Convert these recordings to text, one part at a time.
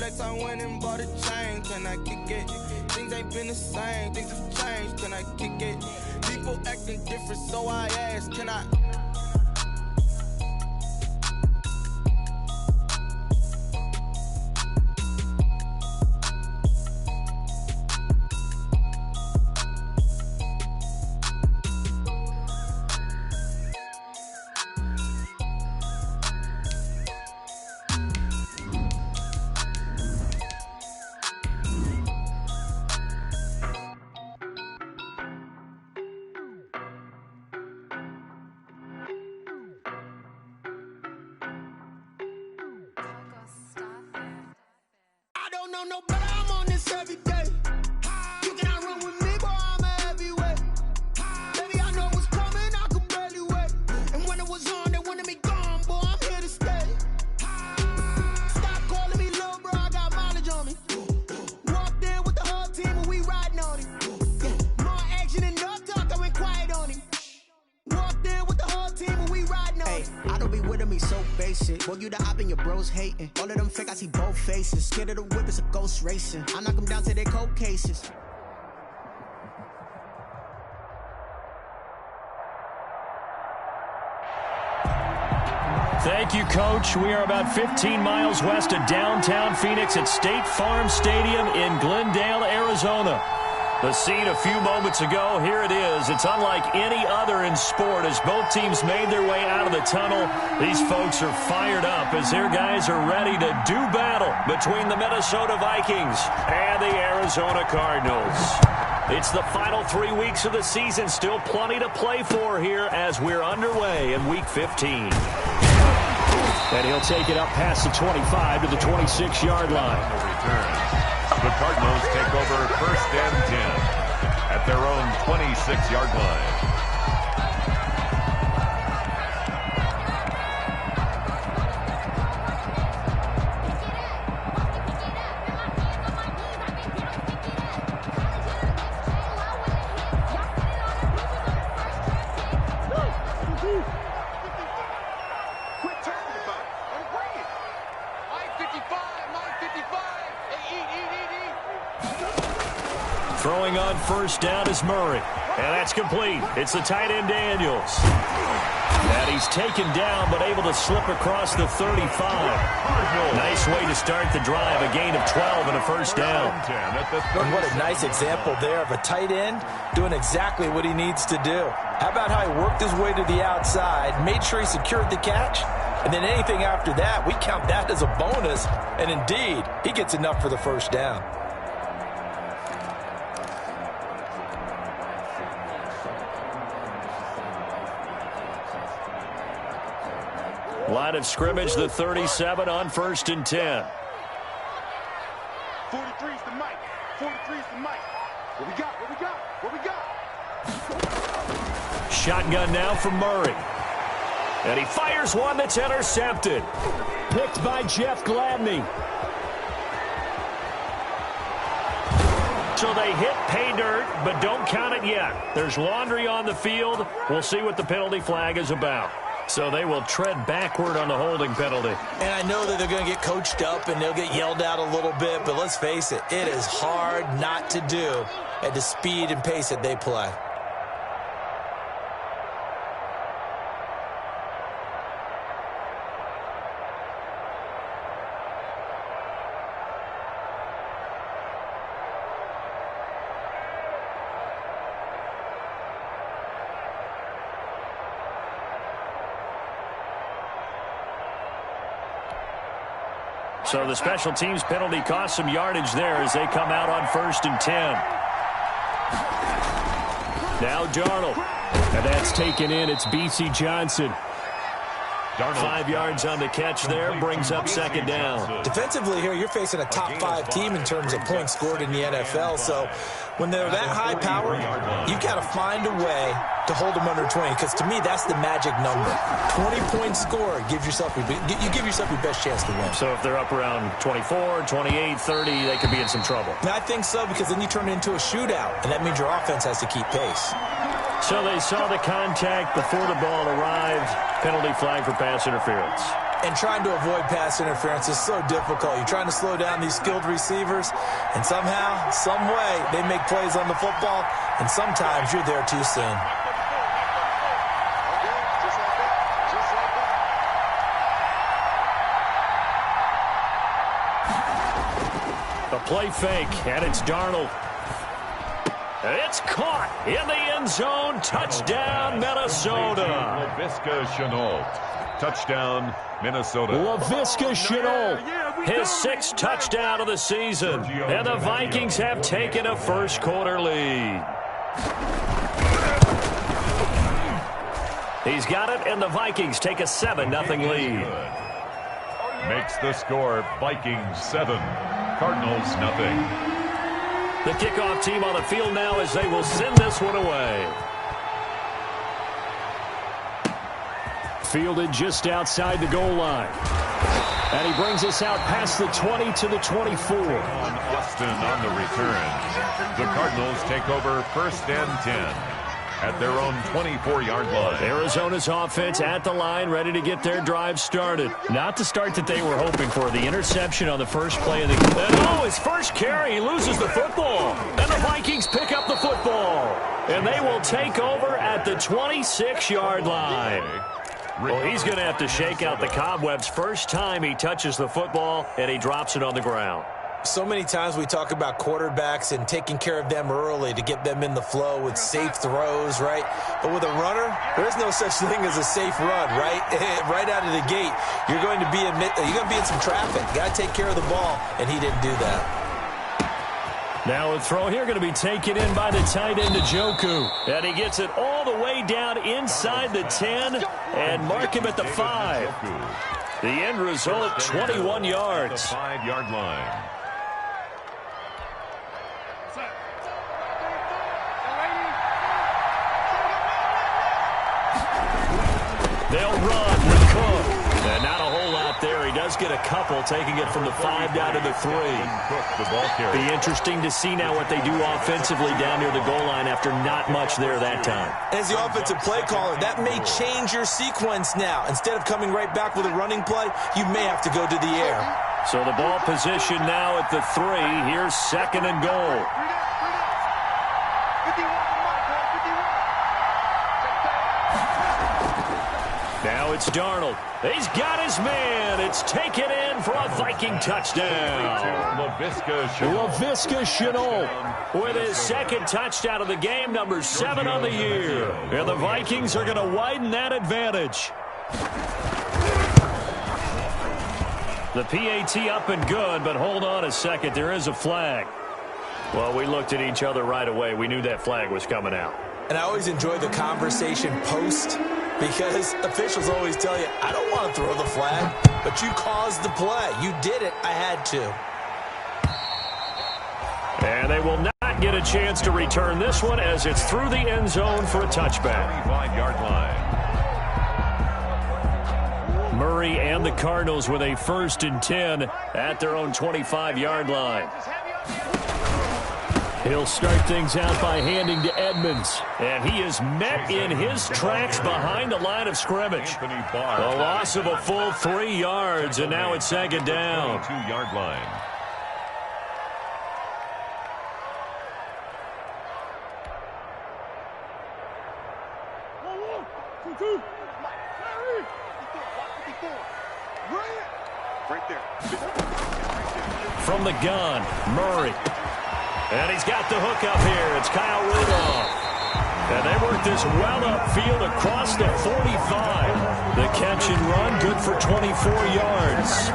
flex, I went and bought a chain. Can I kick it? Things ain't been the same, things have changed. Can I kick it? People acting different, so I ask, can I? No, but I'm on this every day. You cannot run with me, boy, I'm a heavyweight. Baby, I know what's coming, I could barely wait. And when it was on, they wanted me gone, boy, I'm here to stay. Stop calling me little bro, I got mileage on me. Walked in with the whole team and we riding on him. More action and no talk, I went quiet on him. Walked in with the whole team and we riding on him. I don't be with him, he's so basic. Boy, you the op and your bros hating. All of them fake, I see both faces. Scared of the whip, it's a ghost racing. I knock them down to their cold cases. Thank you, Coach. We are about 15 miles west of downtown Phoenix at State Farm Stadium in Glendale, Arizona. The scene a few moments ago, here it is. It's unlike any other in sport as both teams made their way out of the tunnel. These folks are fired up as their guys are ready to do battle between the Minnesota Vikings and the Arizona Cardinals. It's the final 3 weeks of the season. Still plenty to play for here as we're underway in Week 15. And he'll take it up past the 25 to the 26-yard line. The Cardinals take over 1st and 10 at their own 26-yard line. Throwing on 1st down is Murray. And that's complete. It's the tight end Daniels. And he's taken down but able to slip across the 35. Nice way to start the drive. A gain of 12 and a 1st down. And what a nice example there of a tight end doing exactly what he needs to do. How about how he worked his way to the outside, made sure he secured the catch, and then anything after that, we count that as a bonus. And indeed, he gets enough for the 1st down. Line of scrimmage, the 37 on 1st and 10. 43's the mic. 43's the mic. What we got? What we got? What we got? Shotgun now from Murray. And he fires one that's intercepted. Picked by Jeff Gladney. So they hit pay dirt, but don't count it yet. There's laundry on the field. We'll see what the penalty flag is about. So they will tread backward on the holding penalty. And I know that they're going to get coached up and they'll get yelled at a little bit, but let's face it, it is hard not to do at the speed and pace that they play. So the special teams penalty cost some yardage there as they come out on 1st and 10. Now Darnold. And that's taken in. It's B.C. Johnson. 5 yards on the catch there, brings up 2nd down. Defensively here, you're facing a top 5 team in terms of points scored in the NFL. So when they're that high power, you've got to find a way to hold them under 20, because to me, that's the magic number. 20-point score, you give yourself your best chance to win. So if they're up around 24, 28, 30, they could be in some trouble. And I think so, because then you turn it into a shootout, and that means your offense has to keep pace. So they saw the contact before the ball arrived. Penalty flag for pass interference. And trying to avoid pass interference is so difficult. You're trying to slow down these skilled receivers, and somehow, some way, they make plays on the football, and sometimes you're there too soon. The play fake, and it's Darnold. It's caught in the end zone. Touchdown, Minnesota. Laviska Shenault. Touchdown, Minnesota. Laviska Shenault, his 6th touchdown of the season. And the Vikings have taken a first-quarter lead. He's got it, and the Vikings take a 7-0 lead. Makes the score Vikings 7, Cardinals 0. The kickoff team on the field now as they will send this one away. Fielded just outside the goal line. And he brings us out past the 20 to the 24. Austin on the return. The Cardinals take over 1st and 10 at their own 24-yard line. Arizona's offense at the line, ready to get their drive started. Not the start that they were hoping for. The interception on the first play of the game. His first carry, he loses the football. And the Vikings pick up the football. And they will take over at the 26-yard line. Well, he's going to have to shake out the cobwebs first time he touches the football, and he drops it on the ground. So many times we talk about quarterbacks and taking care of them early to get them in the flow with safe throws, right? But with a runner, there's no such thing as a safe run, right? Right out of the gate, you're going to be in some traffic. You got to take care of the ball, and he didn't do that. Now a throw here going to be taken in by the tight end Njoku. And he gets it all the way down inside the 10 and mark him at the 5. The end result, 21 yards. The 5-yard line. They'll run with Cook. And not a whole lot there. He does get a couple, taking it from the 5 down to the 3. Be interesting to see now what they do offensively down near the goal line after not much there that time. As the offensive play caller, that may change your sequence now. Instead of coming right back with a running play, you may have to go to the air. So the ball position now at the 3. Here's 2nd and goal. Now it's Darnold. He's got his man. It's taken in for a Viking touchdown. Laviska Shenault with his 2nd touchdown of the game, number 7 on the year. And the Vikings are going to widen that advantage. The PAT up and good, but hold on a second. There is a flag. Well, we looked at each other right away. We knew that flag was coming out. And I always enjoy the conversation post, because officials always tell you, I don't want to throw the flag, but you caused the play. You did it. I had to. And they will not get a chance to return this one as it's through the end zone for a touchback. 25-yard line. Murray and the Cardinals with a 1st and 10 at their own 25-yard line. He'll start things out by handing to Edmonds. And he is met in his tracks behind the line of scrimmage. A loss of a full 3 yards, and now it's 2nd down. 2-yard line. Right there. From the gun, Murray. And he's got the hook up here. It's Kyle Rudolph. And they work this well upfield across the 45. The catch and run, good for 24 yards.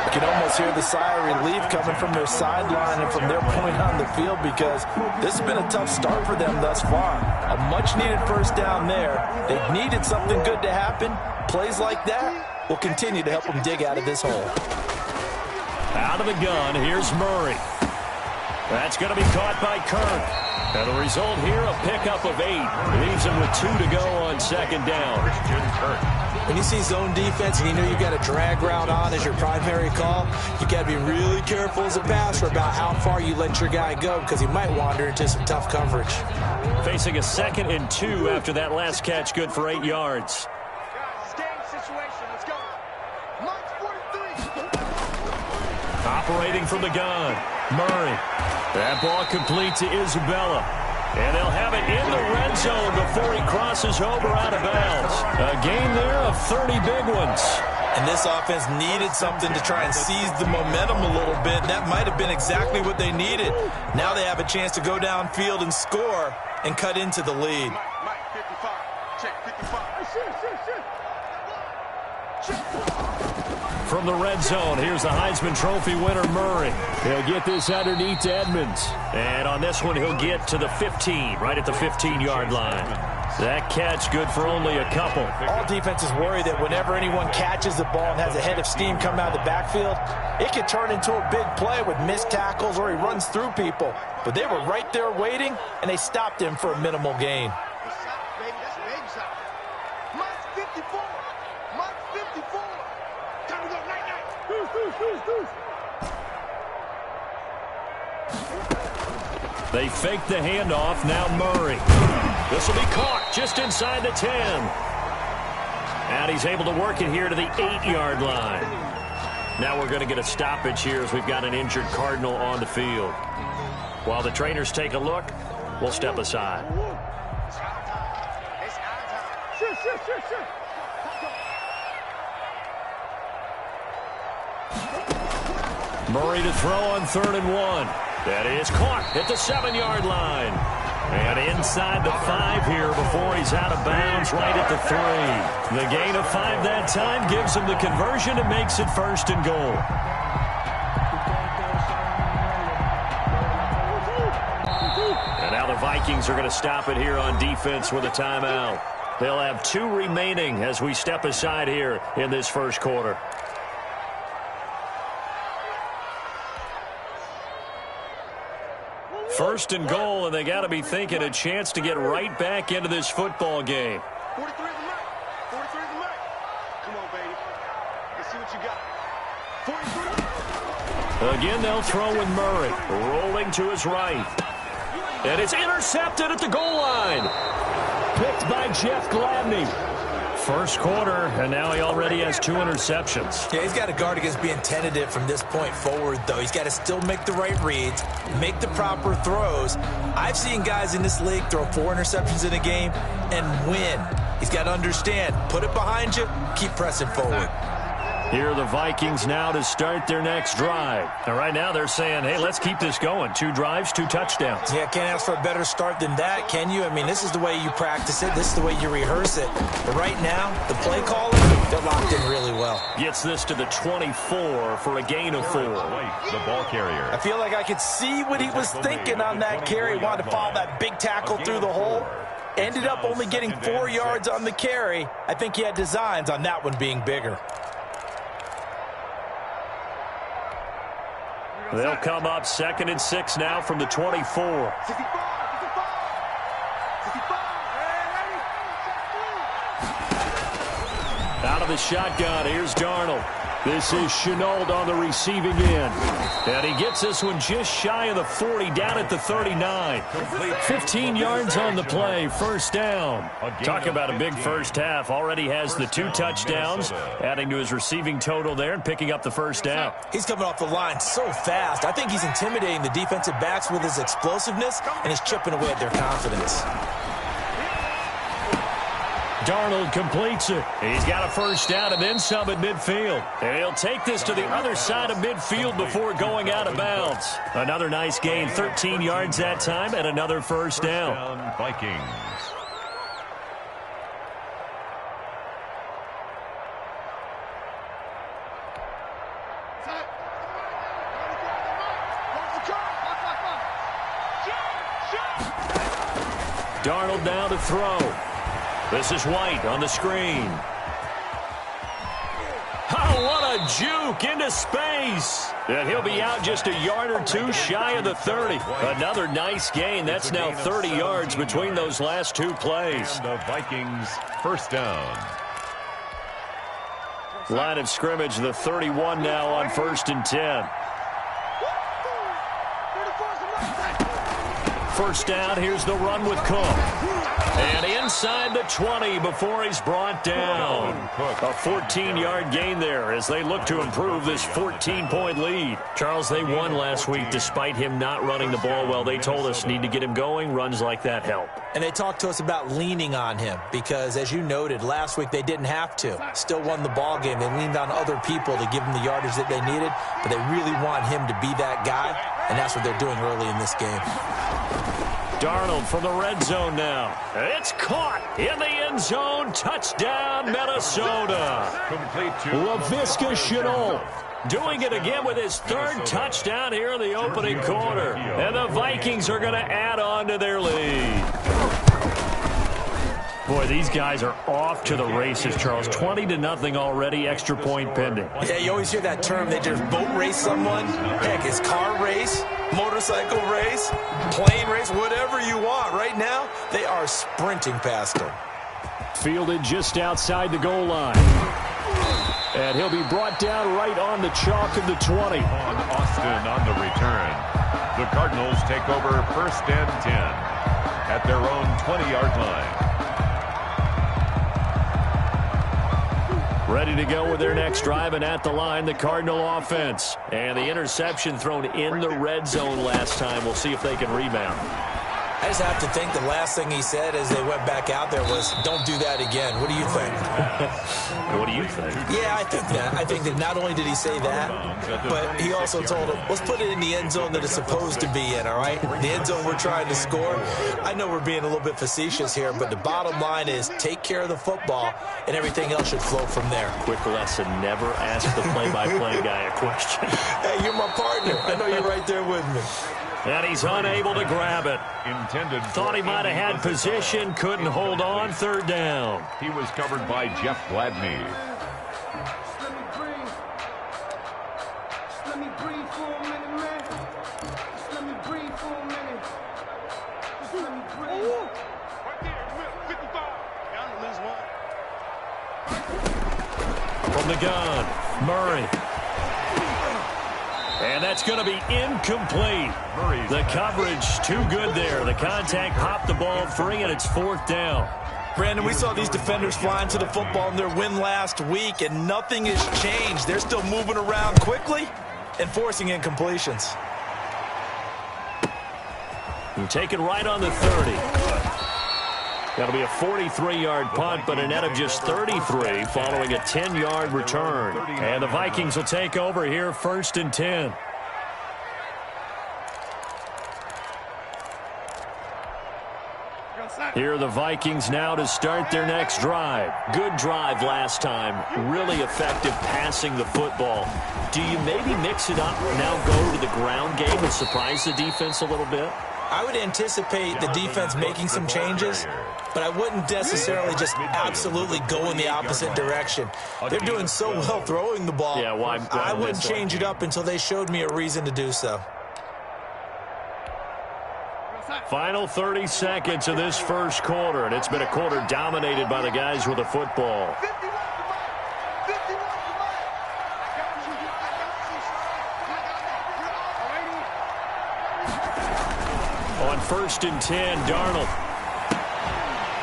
You can almost hear the sigh of relief coming from their sideline and from their point on the field, because this has been a tough start for them thus far. A much-needed 1st down there. They've needed something good to happen. Plays like that will continue to help them dig out of this hole. Out of the gun, here's Murray. That's going to be caught by Kirk. And the result here, a pickup of 8. Leaves him with 2 to go on 2nd down. When you see zone defense and you know you've got a drag route on as your primary call, you got to be really careful as a passer about how far you let your guy go, because he might wander into some tough coverage. Facing a 2nd and 2 after that last catch, good for 8 yards. Guys, stay in situation. Let's go. Operating from the gun, Murray. That ball complete to Isabella. And they'll have it in the red zone before he crosses over out of bounds. A gain there of 30 big ones. And this offense needed something to try and seize the momentum a little bit. That might have been exactly what they needed. Now they have a chance to go downfield and score and cut into the lead. Mike, 55. Check 55. From the red zone, here's the Heisman Trophy winner, Murray. He'll get this underneath to Edmonds. And on this one, he'll get to the 15, right at the 15-yard line. That catch good for only a couple. All defenses worry that whenever anyone catches the ball and has a head of steam coming out of the backfield, it could turn into a big play with missed tackles or he runs through people. But they were right there waiting, and they stopped him for a minimal gain. They fake the handoff. Now Murray. This will be caught just inside the 10. And he's able to work it here to the 8-yard line. Now we're going to get a stoppage here as we've got an injured Cardinal on the field. While the trainers take a look, we'll step aside. Murray to throw on 3rd and 1. That is caught at the 7-yard line. And inside the 5 here before he's out of bounds right at the 3. The gain of 5 that time gives him the conversion and makes it 1st and goal. And now the Vikings are going to stop it here on defense with a timeout. They'll have 2 remaining as we step aside here in this first quarter. First and goal, and they got to be thinking a chance to get right back into this football game. 43 is the mic. 43 is the mic. Come on, baby. Let's see what you got. 43. Again, they'll throw with Murray. Rolling to his right. And it's intercepted at the goal line. Picked by Jeff Gladney. First quarter, and now he already has 2 interceptions. Yeah, he's got to guard against being tentative from this point forward, though. He's got to still make the right reads, make the proper throws. I've seen guys in this league throw 4 interceptions in a game and win. He's got to understand, put it behind you, keep pressing forward. Here are the Vikings now to start their next drive. And right now they're saying, hey, let's keep this going. 2 drives, 2 touchdowns. Yeah, can't ask for a better start than that, can you? I mean, this is the way you practice it. This is the way you rehearse it. But right now, the play calling, they're locked in really well. Gets this to the 24 for a gain of 4. The ball carrier. I feel like I could see what he was thinking on that carry. Wanted to follow that big tackle through the hole. Ended up only getting 4 yards on the carry. I think he had designs on that one being bigger. They'll come up 2nd and 6 now from the 24. Out of the shotgun, here's Darnold. This is Shenault on the receiving end. And he gets this one just shy of the 40, down at the 39. 15 yards on the play, first down. Talk about a big first half. Already has the 2 touchdowns, adding to his receiving total there and picking up the first down. He's coming off the line so fast. I think he's intimidating the defensive backs with his explosiveness, and he's chipping away at their confidence. Darnold completes it. He's got a first down and then some at midfield. And he'll take this to the other side of midfield before going out of bounds. Another nice gain, 13 yards that time, and another first down. Vikings. Darnold now to throw. This is White on the screen. Oh, what a juke into space. And he'll be out just a yard or 2 shy of the 30. Another nice gain. That's now 30 yards between those last 2 plays. And the Vikings first down. Line of scrimmage, the 31 now on 1st and 10. First down, here's the run with Cook. And inside the 20 before he's brought down. A 14-yard gain there as they look to improve this 14-point lead. Charles, they won last week despite him not running the ball well. They told us need to get him going. Runs like that help. And they talked to us about leaning on him because, as you noted, last week they didn't have to. Still won the ball game. They leaned on other people to give them the yardage that they needed, but they really want him to be that guy, and that's what they're doing early in this game. Darnold from the red zone now. It's caught in the end zone. Touchdown, Minnesota. Complete to Laviska Shenault doing it again with his third touchdown here in the opening quarter. And the Vikings are going to add on to their lead. Boy, these guys are off to the races, Charles. 20-0 already, extra point pending. Yeah, you always hear that term. They just boat race someone. Heck, it's car race, motorcycle race, plane race, whatever you want. Right now, they are sprinting past him. Fielded just outside the goal line. And he'll be brought down right on the chalk of the 20. On Austin on the return. The Cardinals take over 1st and 10 at their own 20-yard line. Ready to go with their next drive, and at the line, the Cardinal offense. And the interception thrown in the red zone last time. We'll see if they can rebound. I just have to think the last thing he said as they went back out there was, don't do that again. What do you think? What do you think? Yeah, I think that. I think that not only did he say that, but he also told him, let's put it in the end zone that it's supposed to be in, all right? The end zone we're trying to score. I know we're being a little bit facetious here, but the bottom line is take care of the football, and everything else should flow from there. Quick lesson, never ask the play-by-play guy a question. Hey, you're my partner. I know you're right there with me. And he's unable to grab it. Thought he might have had position, couldn't hold on, 3rd down. He was covered by Jeff Gladney. Let me breathe for a minute, man. Just let me breathe for a minute. Just let me breathe. Right there, 55. I don't lose one. From the gun, Murray. And that's going to be incomplete. The coverage too good there. The contact popped the ball free, and it's 4th down. Brandon, we saw these defenders flying to the football in their win last week, and nothing has changed. They're still moving around quickly and forcing incompletions. And taken right on the 30. That'll be a 43-yard punt, but a net of just 33 following a 10-yard return. And the Vikings will take over here 1st and 10. Here are the Vikings now to start their next drive. Good drive last time. Really effective passing the football. Do you maybe mix it up and now go to the ground game and surprise the defense a little bit? I would anticipate the defense making some changes, but I wouldn't necessarily just absolutely go in the opposite direction. They're doing so well throwing the ball. Yeah, well, I wouldn't change it up until they showed me a reason to do so. Final 30 seconds of this first quarter, and it's been a quarter dominated by the guys with the football. On 1st and 10, Darnold.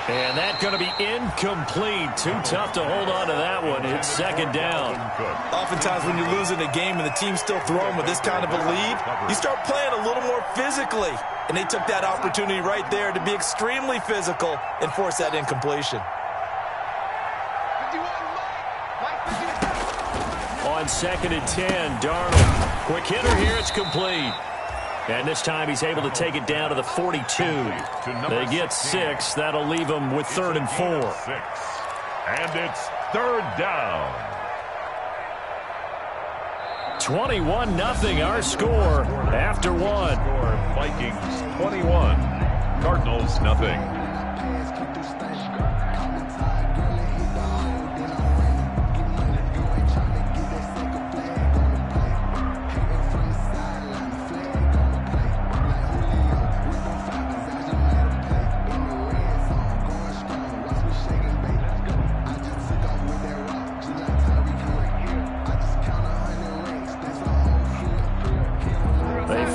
And that's going to be incomplete. Too tough to hold on to that one. It's 2nd down. Oftentimes when you're losing a game and the team's still throwing with this kind of a lead, you start playing a little more physically. And they took that opportunity right there to be extremely physical and force that incompletion. On 2nd and 10, Darnold. Quick hitter here, it's complete. And this time he's able to take it down to the 42. They get 6. That'll leave them with 3rd and 4. And it's 3rd down. 21-0 our score after one. Vikings 21, Cardinals nothing.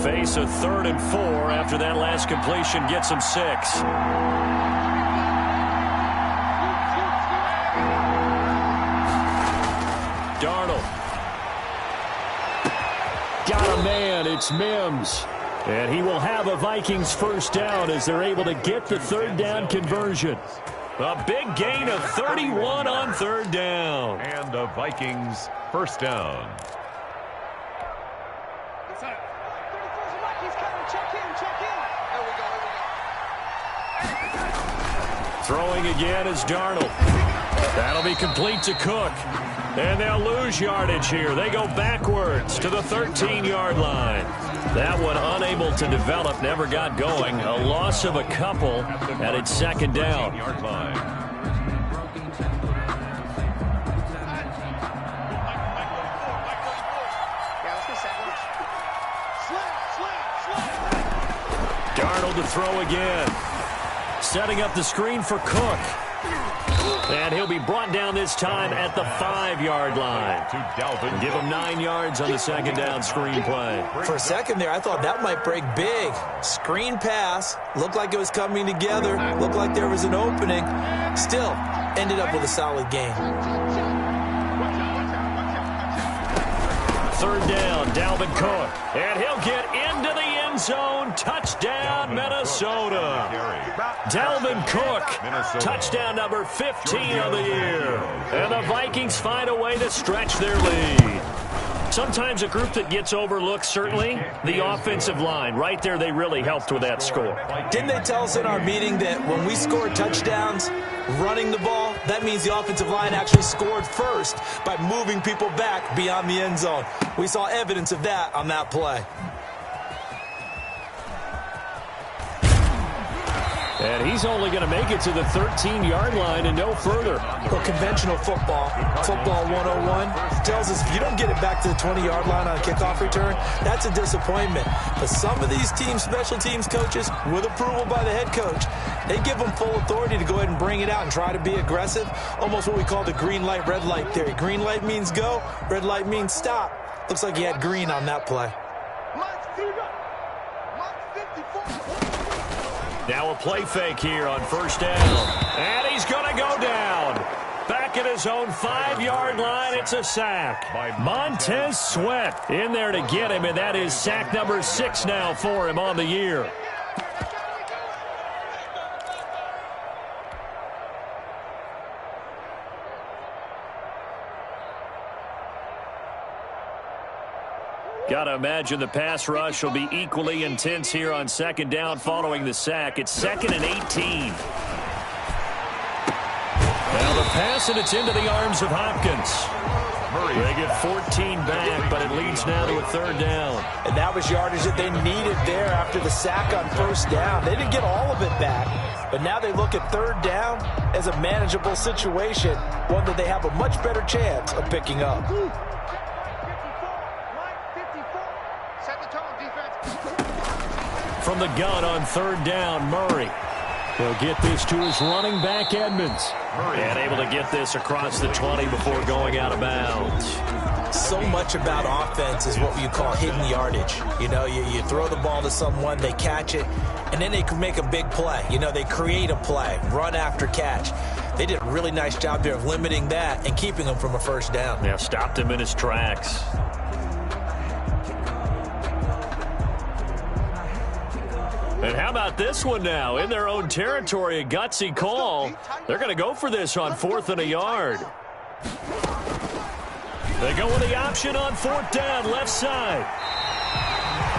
Face a 3rd and 4 after that last completion gets them 6. got a man. It's Mims. And he will have a Vikings first down as they're able to get the third down conversion. A big gain of 31 on third down. And a Vikings first down. Throwing again is Darnold. That'll be complete to Cook. And they'll lose yardage here. They go backwards to the 13-yard line. That one unable to develop, never got going. A loss of a couple, and it's second down. Yard line. Darnold to throw again. Setting up the screen for Cook. And he'll be brought down this time at the 5-yard line. Give him 9 yards on the second down screen play. For a second there, I thought that might break big. Screen pass. Looked like it was coming together. Looked like there was an opening. Still, ended up with a solid gain. Third down, Dalvin Cook. And he'll get into the end zone. Touchdown, Minnesota. Dalvin Cook, touchdown number 15 of the year. And the Vikings find a way to stretch their lead. Sometimes a group that gets overlooked, certainly, the offensive line. Right there, they really helped with that score. Didn't they tell us in our meeting that when we score touchdowns running the ball, that means the offensive line actually scored first by moving people back beyond the end zone? We saw evidence of that on that play. And he's only going to make it to the 13-yard line and no further. Well, conventional football 101, tells us if you don't get it back to the 20-yard line on a kickoff return, that's a disappointment. But some of these teams, special teams coaches, with approval by the head coach, they give them full authority to go ahead and bring it out and try to be aggressive. Almost what we call the green light, red light theory. Green light means go, red light means stop. Looks like he had green on that play. Now a play fake here on first down. And he's going to go down. Back at his own 5-yard line, it's a sack. Montez Sweat in there to get him, and that is sack number 6 now for him on the year. Got to imagine the pass rush will be equally intense here on second down following the sack. It's 2nd and 18. Now the pass, and it's into the arms of Hopkins. They get 14 back, but it leads now to a third down. And that was yardage that they needed there after the sack on first down. They didn't get all of it back, but now they look at third down as a manageable situation, one that they have a much better chance of picking up. From the gun on third down, Murray. He'll get this to his running back, Edmonds. And able to get this across the 20 before going out of bounds. So much about offense is what you call hidden yardage. You know, you throw the ball to someone, they catch it, and then they can make a big play. You know, they create a play, run after catch. They did a really nice job there of limiting that and keeping him from a first down. Yeah, stopped him in his tracks. And how about this one now? In their own territory, a gutsy call. They're going to go for this on 4th and a yard. They go with the option on 4th down, left side.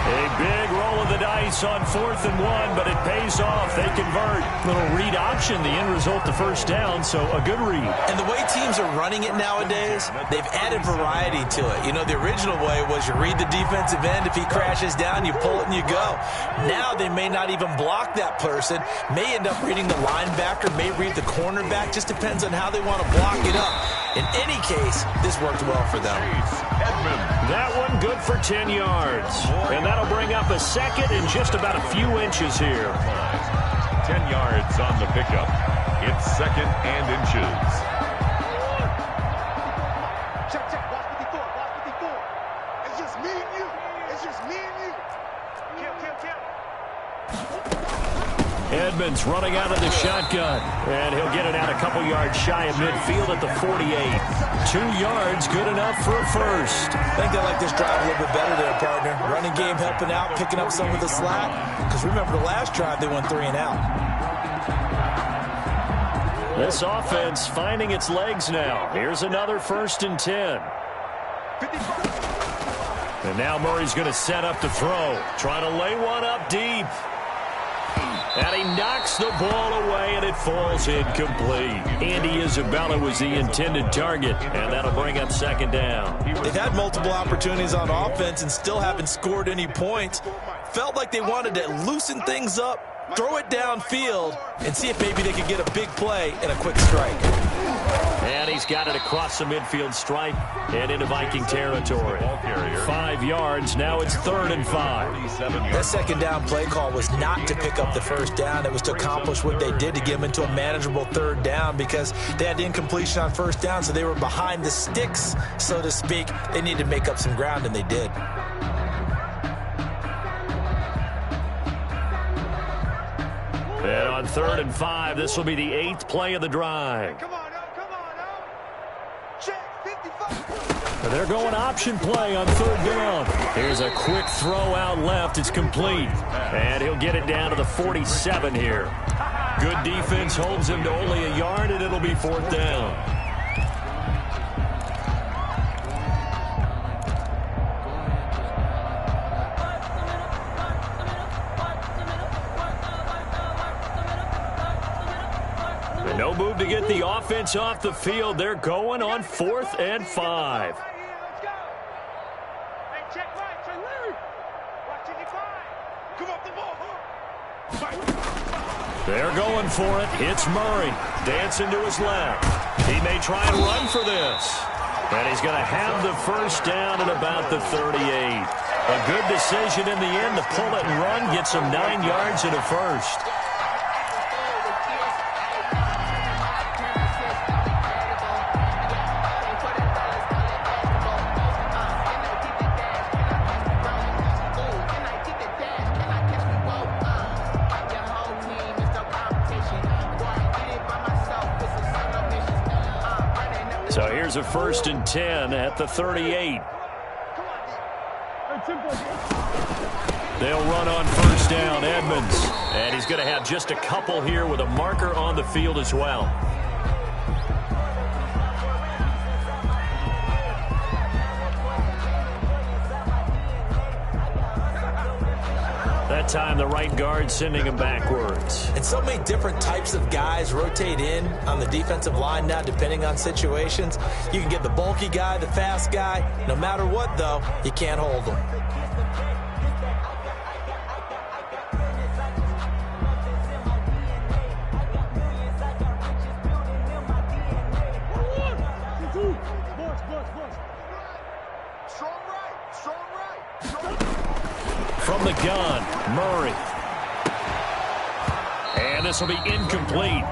A big roll of the dice on 4th and 1, but it pays off. They convert. Little read option, the end result, the first down, so a good read. And the way teams are running it nowadays, they've added variety to it. You know, the original way was you read the defensive end. If he crashes down, you pull it and you go. Now they may not even block that person, may end up reading the linebacker, may read the cornerback. Just depends on how they want to block it up. In any case, this worked well for them. That one good for 10 yards. And that'll bring up a second in just about a few inches here. 10 yards on the pickup. It's 2nd and inches. Check. Watch 54. It's just me and you. Kill. Edmonds running out of the shotgun, and he'll get it out a couple yards shy of midfield at the 48. 2 yards, good enough for a first. I think they like this drive a little bit better there, partner. Running game helping out, picking up some of the slack. Because remember the last drive, they went 3 and out. This offense finding its legs now. Here's another 1st and 10. And now Murray's going to set up to throw. Trying to lay one up deep. And he knocks the ball away, and it falls incomplete. Andy Isabella was the intended target, and that'll bring up 2nd down. They've had multiple opportunities on offense and still haven't scored any points. Felt like they wanted to loosen things up, throw it downfield, and see if maybe they could get a big play and a quick strike. And he's got it across the midfield stripe and into Viking territory. 5 yards. Now it's 3rd and 5. That 2nd down play call was not to pick up the 1st down. It was to accomplish what they did to get them into a manageable 3rd down because they had incompletion on 1st down, so they were behind the sticks, so to speak. They needed to make up some ground, and they did. And on 3rd and 5, this will be the 8th play of the drive. Come on, check 55. And they're going option play on 3rd down. Here's a quick throw out left. It's complete. And he'll get it down to the 47 here. Good defense holds him to only a yard, and it'll be 4th down. No move to get the offense off the field. They're going on 4th and 5. Let's go. Hey, check right. Check Larry. Watch it, come up the ball. They're going for it. It's Murray. Dancing to his left. He may try and run for this. And he's going to have the 1st down at about the 38. A good decision in the end to pull it and run. Gets him 9 yards and a first. So here's a 1st and 10 at the 38. They'll run on 1st down, Edmonds. And he's going to have just a couple here with a marker on the field as well. That time the right guard sending him backwards. And so many different types of guys rotate in on the defensive line now, depending on situations. You can get the bulky guy, the fast guy. No matter what, though, you can't hold them. From the gun, Murray. And this will be incomplete.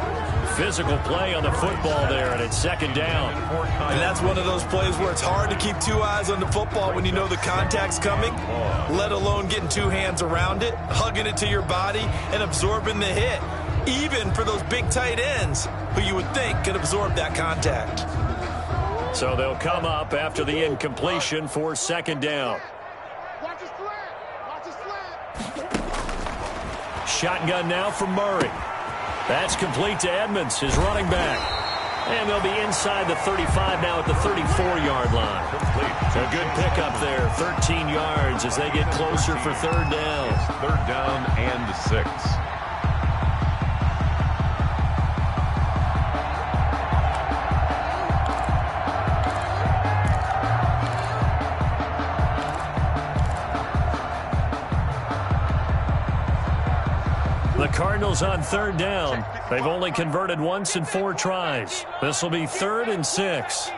Physical play on the football there, and it's 2nd down. And that's one of those plays where it's hard to keep 2 eyes on the football when you know the contact's coming, let alone getting 2 hands around it, hugging it to your body, and absorbing the hit, even for those big tight ends who you would think could absorb that contact. So they'll come up after the incompletion for 2nd down. Shotgun now from Murray. That's complete to Edmonds, his running back. And they'll be inside the 35 now at the 34-yard line. A good pickup there, 13 yards as they get closer for 3rd down. 3rd down and 6. The Cardinals on 3rd down. They've only converted once in 4 tries. This will be 3rd and 6.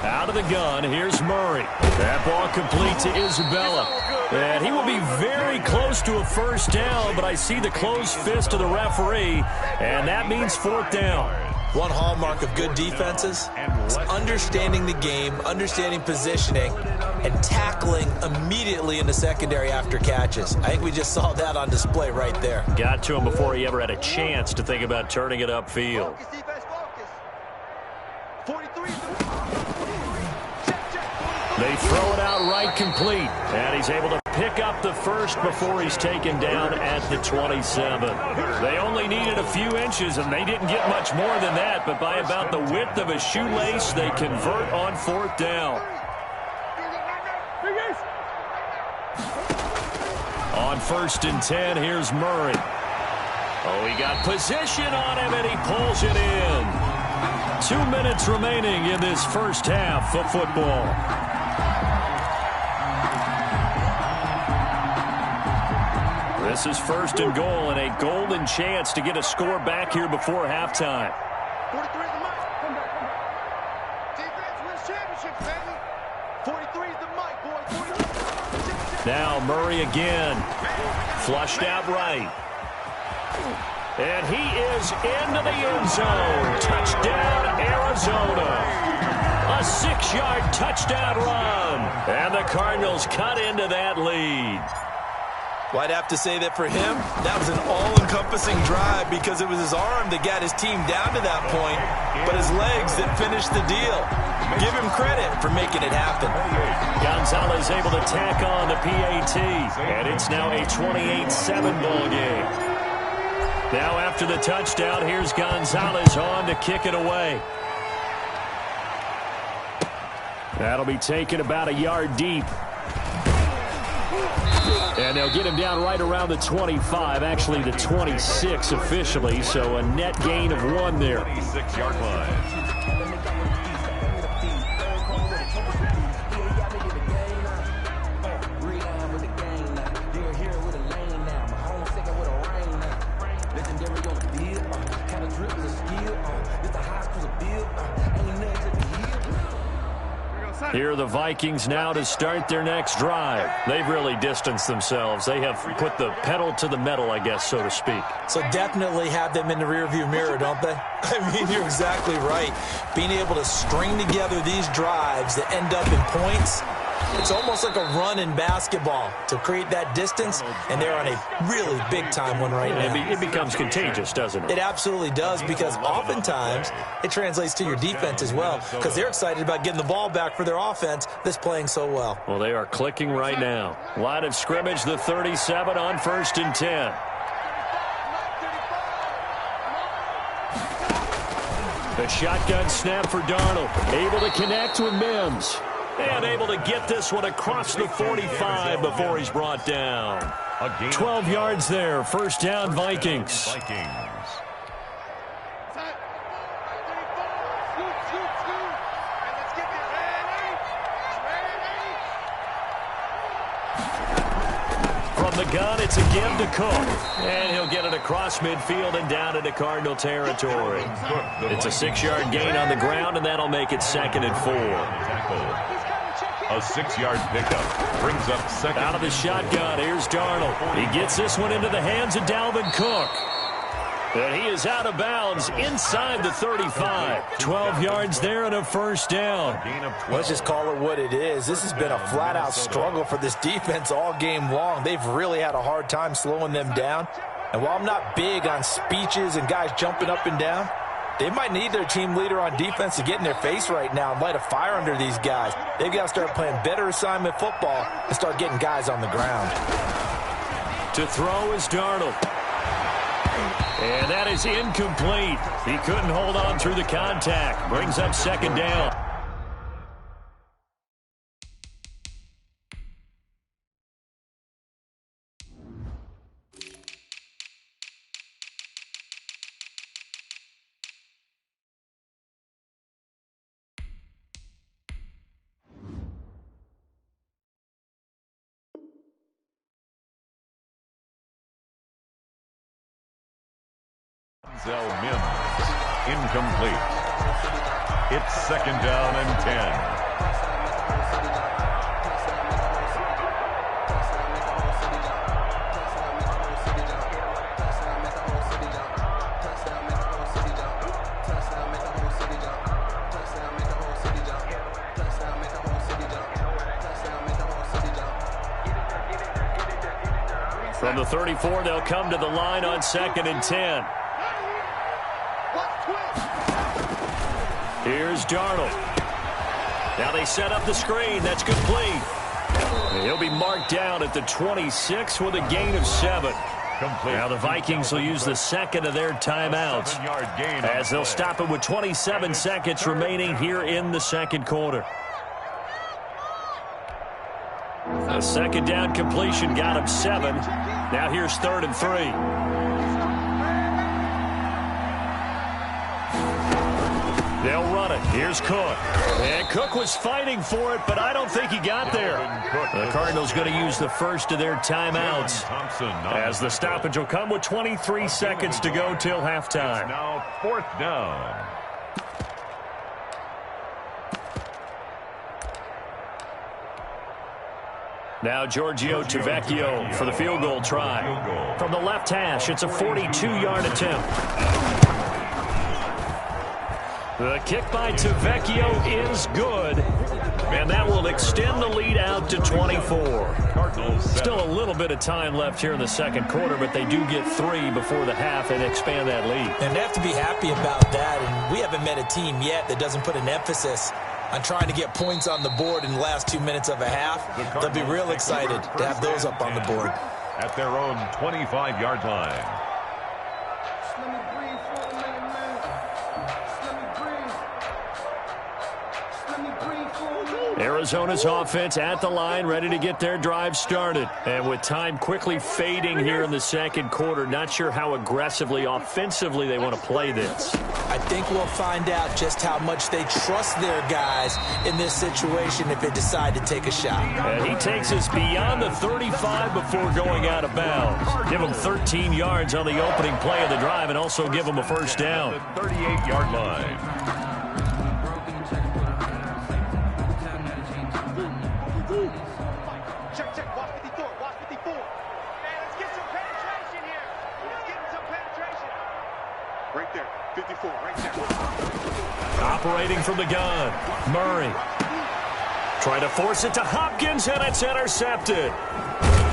Out of the gun, here's Murray. That ball complete to Isabella. And he will be very close to a 1st down, but I see the closed fist of the referee, and that means 4th down. One hallmark of good defenses is understanding the game, understanding positioning, and tackling immediately in the secondary after catches. I think we just saw that on display right there. Got to him before he ever had a chance to think about turning it upfield. They throw it out right complete, and he's able to pick up the first before he's taken down at the 27. They only needed a few inches, and they didn't get much more than that, but by about the width of a shoelace, they convert on 4th down. On 1st and 10, here's Murray. Oh, he got position on him, and he pulls it in. 2 minutes remaining in this first half of football. This is 1st and goal, and a golden chance to get a score back here before halftime. 43 is the mic. Defense wins championships, baby. 43 is the mic, boys. Now Murray again. Flushed out right. And he is into the end zone. Touchdown, Arizona. A 6-yard touchdown run. And the Cardinals cut into that lead. Well, I'd have to say that for him, that was an all-encompassing drive because it was his arm that got his team down to that point, but his legs that finished the deal. Give him credit for making it happen. Gonzalez able to tack on the PAT, and it's now a 28-7 ball game. Now after the touchdown, here's Gonzalez on to kick it away. That'll be taken about a yard deep. And they'll get him down right around the 25, actually the 26 officially, so a net gain of 1 there. 26-yard line. Here are the Vikings now to start their next drive. They've really distanced themselves. They have put the pedal to the metal, I guess, so to speak. So definitely have them in the rearview mirror, don't they? I mean, you're exactly right. Being able to string together these drives that end up in points, it's almost like a run in basketball to create that distance, and they're on a really big-time one right now. It becomes contagious, doesn't it? It absolutely does, because oftentimes it translates to your defense as well, because they're excited about getting the ball back for their offense that's playing so well. Well, they are clicking right now. Line of scrimmage, the 37 on 1st and 10. The shotgun snap for Darnold. Able to connect with Mims. And able to get this one across the 45 before he's brought down. 12 yards there. 1st down, Vikings. From the gun, it's a give to Cook. And he'll get it across midfield and down into Cardinal territory. It's a 6-yard gain on the ground, and that'll make it 2nd and 4. A 6-yard pickup brings up 2nd. Out of the shotgun, here's Darnold. He gets this one into the hands of Dalvin Cook. And he is out of bounds inside the 35. 12 yards there and a 1st down. Let's just call it what it is. This has been a flat-out struggle for this defense all game long. They've really had a hard time slowing them down. And while I'm not big on speeches and guys jumping up and down, they might need their team leader on defense to get in their face right now and light a fire under these guys. They've got to start playing better assignment football and start getting guys on the ground. To throw is Darnold. And that is incomplete. He couldn't hold on through the contact. Brings up 2nd down. Mims, incomplete. It's 2nd down and 10. From the 34, they'll come to the line on 2nd and 10. Here's Darnold. Now they set up the screen. That's complete. He'll be marked down at the 26 with a gain of 7. Now the Vikings will use the second of their timeouts as they'll stop it with 27 seconds remaining here in the second quarter. A second down completion got him 7. Now here's 3rd and 3. They'll run it. Here's Cook. And Cook was fighting for it, but I don't think he got there. The Cardinals going to use the first of their timeouts as the stoppage will come with 23 seconds to go till halftime. Now 4th down. Now Giorgio Tavecchio for the field goal try. From the left hash, it's a 42-yard attempt. The kick by Tavecchio is good, and that will extend the lead out to 24. Still a little bit of time left here in the second quarter, but they do get 3 before the half and expand that lead. And they have to be happy about that, and we haven't met a team yet that doesn't put an emphasis on trying to get points on the board in the last 2 minutes of a half. They'll be real excited to have those up on the board. At their own 25-yard line. Arizona's offense at the line, ready to get their drive started. And with time quickly fading here in the second quarter, not sure how aggressively, offensively they want to play this. I think we'll find out just how much they trust their guys in this situation if they decide to take a shot. And he takes us beyond the 35 before going out of bounds. Give him 13 yards on the opening play of the drive and also give him a first down. The 38-yard line. Right there, 54, right there. Operating from the gun, Murray. Trying to force it to Hopkins, and it's intercepted.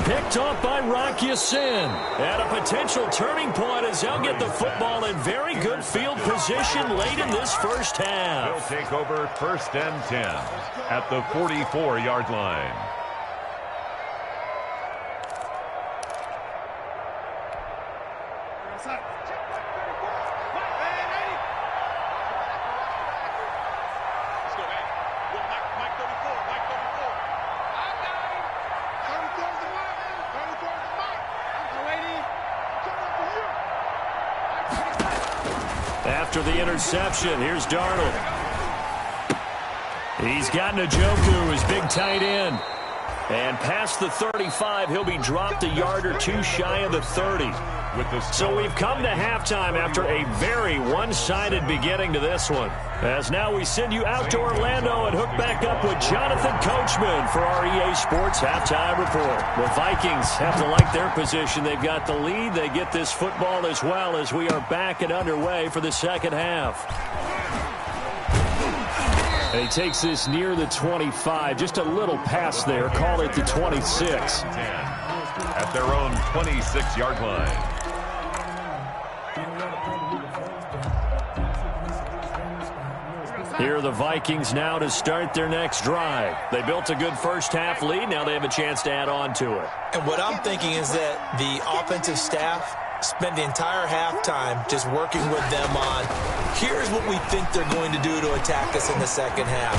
Picked off by Rocky Sin. At a potential turning point as they'll get the football in very good field position late in this first half. They'll take over 1st and 10 at the 44-yard line. After the interception, here's Darnold. He's got Njoku, his big tight end. And past the 35, he'll be dropped a yard or 2 shy of the 30. So we've come to halftime after a very one-sided beginning to this one. As now we send you out to Orlando and hook back up with Jonathan Coachman for our EA Sports Halftime Report. The Vikings have to like their position. They've got the lead. They get this football as well as we are back and underway for the second half. And he takes this near the 25, just a little pass there. Call it the 26. At their own 26-yard line. Here are the Vikings now to start their next drive. They built a good first half lead. Now they have a chance to add on to it. And what I'm thinking is that the offensive staff spent the entire halftime just working with them on, here's what we think they're going to do to attack us in the second half.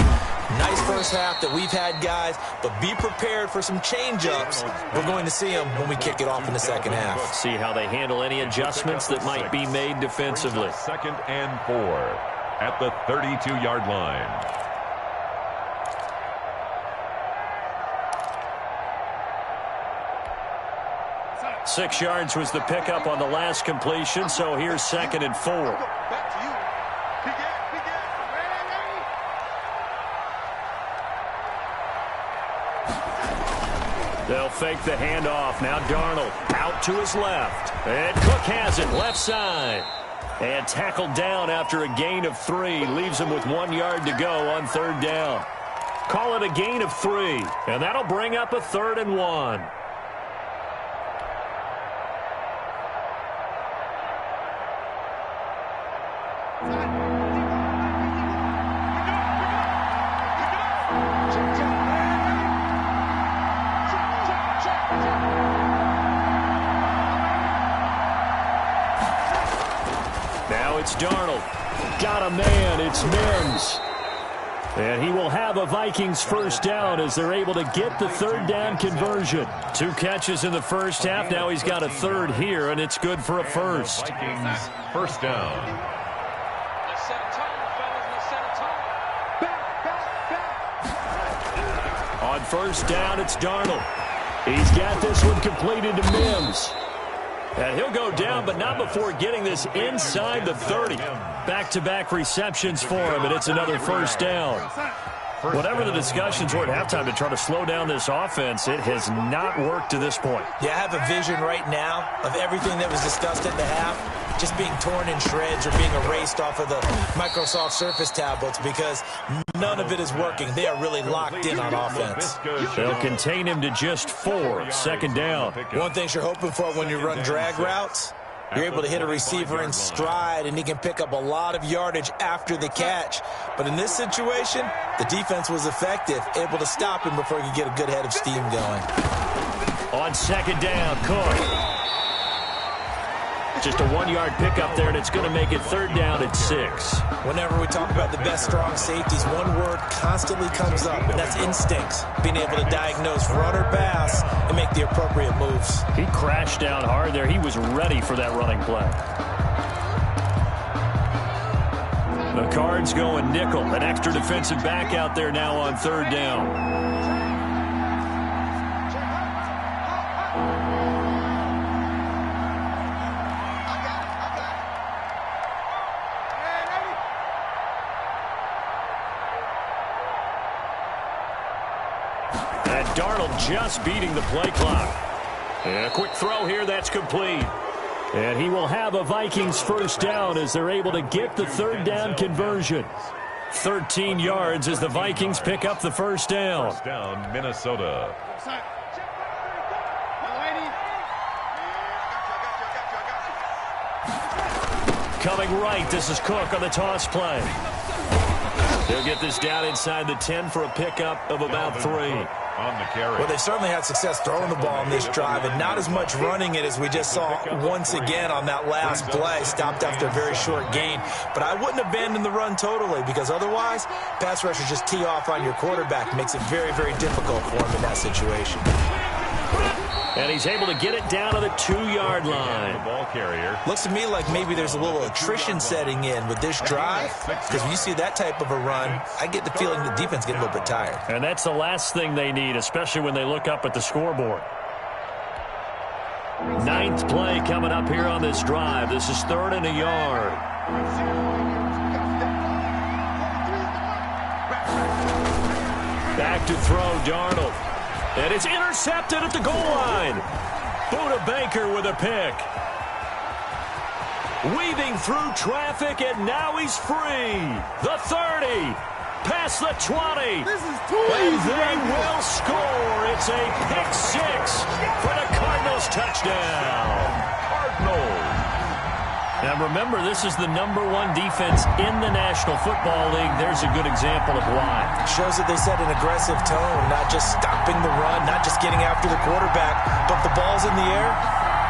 Nice first half that we've had, guys, but be prepared for some change-ups. We're going to see them when we kick it off in the second half. See how they handle any adjustments that might be made defensively. 2nd and 4 at the 32-yard line. Six yards was the pickup on the last completion, so here's 2nd and 4. Back to you. They'll fake the handoff. Now Darnold out to his left. And Cook has it left side. And tackled down after a gain of 3. Leaves him with 1 yard to go on 3rd down. Call it a gain of 3. And that'll bring up a 3rd and 1. got a man. It's Mims. And he will have a Vikings first down as they're able to get the third down conversion. 2 catches in the first half. Now he's got a third here, and it's good for a first. Vikings first down. Let's set a tone, fellas. Let's set a tone. Back. On first down, it's Darnold. He's got this one completed to Mims. And he'll go down, but not before getting this inside the 30. Back-to-back receptions for him, and it's another first down. Whatever the discussions were at halftime to try to slow down this offense, it has not worked to this point. Yeah, I have a vision right now of everything that was discussed at the half just being torn in shreds or being erased off of the Microsoft Surface tablets because none of it is working. They are really locked in on offense. They'll contain him to just 4. Second down. One thing you're hoping for when you run drag routes, you're able to hit a receiver in stride, and he can pick up a lot of yardage after the catch. But in this situation, the defense was effective, able to stop him before he could get a good head of steam going. On second down, Cook. Just a 1-yard pickup there, and it's going to make it third down at 6. Whenever we talk about the best strong safeties, one word constantly comes up, and that's instincts. Being able to diagnose run or pass and make the appropriate moves. He crashed down hard there. He was ready for that running play. The Cards going nickel. An extra defensive back out there now on third down. Darnold just beating the play clock. And a quick throw here, that's complete. And he will have a Vikings first down as they're able to get the third down conversion. 13 yards as the Vikings pick up the first down. First down, Minnesota. Coming right, this is Cook on the toss play. They'll get this down inside the 10 for a pickup of about 3. On the carry. Well, they've certainly had success throwing the ball in this drive, and not as much running it as we just saw once again on that last play, stopped after a very short gain. But I wouldn't abandon the run totally, because otherwise, pass rushers just tee off on your quarterback. It makes it very, very difficult for him in that situation. And he's able to get it down to the 2-yard line. The ball carrier. Looks to me like maybe there's a little attrition setting in with this drive, because when you see that type of a run, I get the feeling the defense getting a little bit tired. And that's the last thing they need, especially when they look up at the scoreboard. 9th play coming up here on this drive. This is 3rd and a yard. Back to throw, Darnold. And it's intercepted at the goal line. Buda Baker with a pick. Weaving through traffic, and now he's free. The 30. Past the 20. This is too and easy. they will score. It's a pick 6 for the Cardinals touchdown. Cardinals. Now remember, this is the #1 defense in the National Football League. There's a good example of why. Shows that they set an aggressive tone, not just stopping the run, not just getting after the quarterback, but the ball's in the air.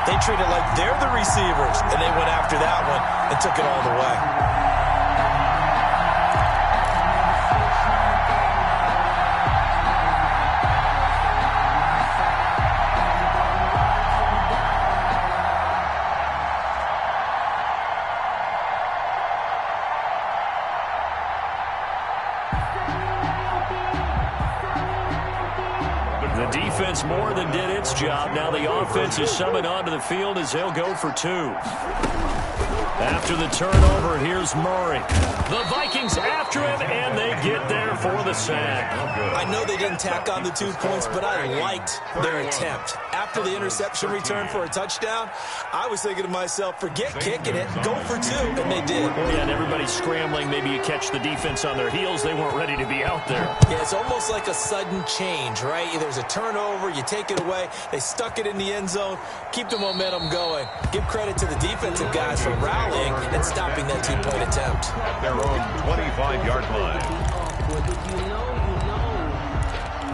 They treat it like they're the receivers, and they went after that one and took it all the way. Defense more than did its job. Now the offense is summoned onto the field as they'll go for 2. After the turnover, here's Murray. The Vikings after him, and they get there for the sack. I know they didn't tack on the 2 points, but I liked their attempt. After the interception return for a touchdown, I was thinking to myself, forget kicking it, go for 2, and they did. Yeah, and everybody's scrambling. Maybe you catch the defense on their heels. They weren't ready to be out there. Yeah, it's almost like a sudden change, right? There's a turnover, you take it away, they stuck it in the end zone, keep the momentum going. Give credit to the defensive guys for rallying and stopping that 2-point attempt. At their own 25-yard line.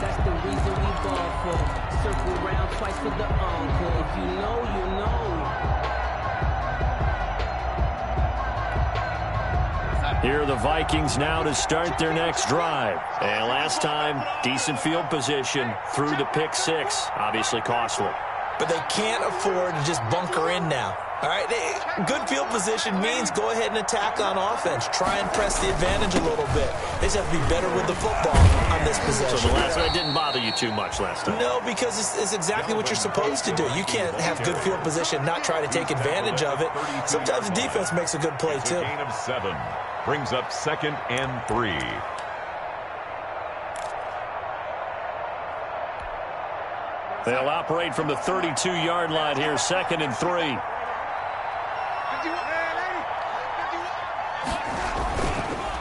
That's the reason we ball for. Circle round twice for the encore. If you know, you know. Here are the Vikings now to start their next drive. And last time, decent field position through the pick six. Obviously costly. But they can't afford to just bunker in now. All right, good field position means go ahead and attack on offense. Try and press the advantage a little bit. They just have to be better with the football on this possession. So the last one didn't bother you too much last time? No, because it's exactly what you're supposed to do. You can't have good field position, not try to take advantage of it. Sometimes the defense makes a good play, too. Gain of 7 brings up 2nd and 3. They'll operate from the 32-yard line here, 2nd and 3.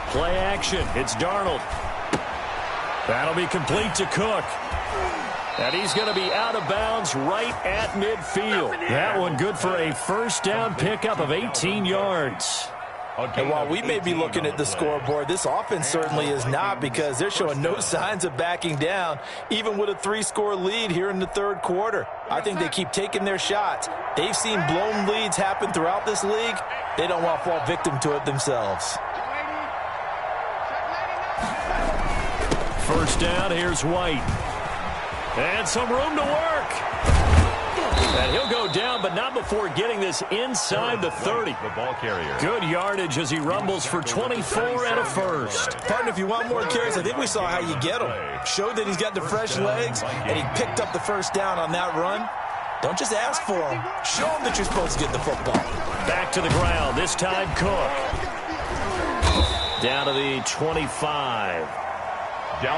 Play action. It's Darnold. That'll be complete to Cook. And he's going to be out of bounds right at midfield. That one good for a first down pickup of 18 yards. And while we may be looking at the scoreboard, this offense certainly is not, because they're showing no signs of backing down, even with a 3-score lead here in the third quarter. I think they keep taking their shots. They've seen blown leads happen throughout this league. They don't want to fall victim to it themselves. First down, here's White. And some room to work. And he'll go down, but not before getting this inside the 30. The ball carrier. Good yardage as he rumbles for 24 and a first. Partner, if you want more carries, I think we saw how you get him. Showed that he's got the fresh legs, and he picked up the first down on that run. Don't just ask for him. Show him that you're supposed to get the football. Back to the ground, this time Cook. Down to the 25.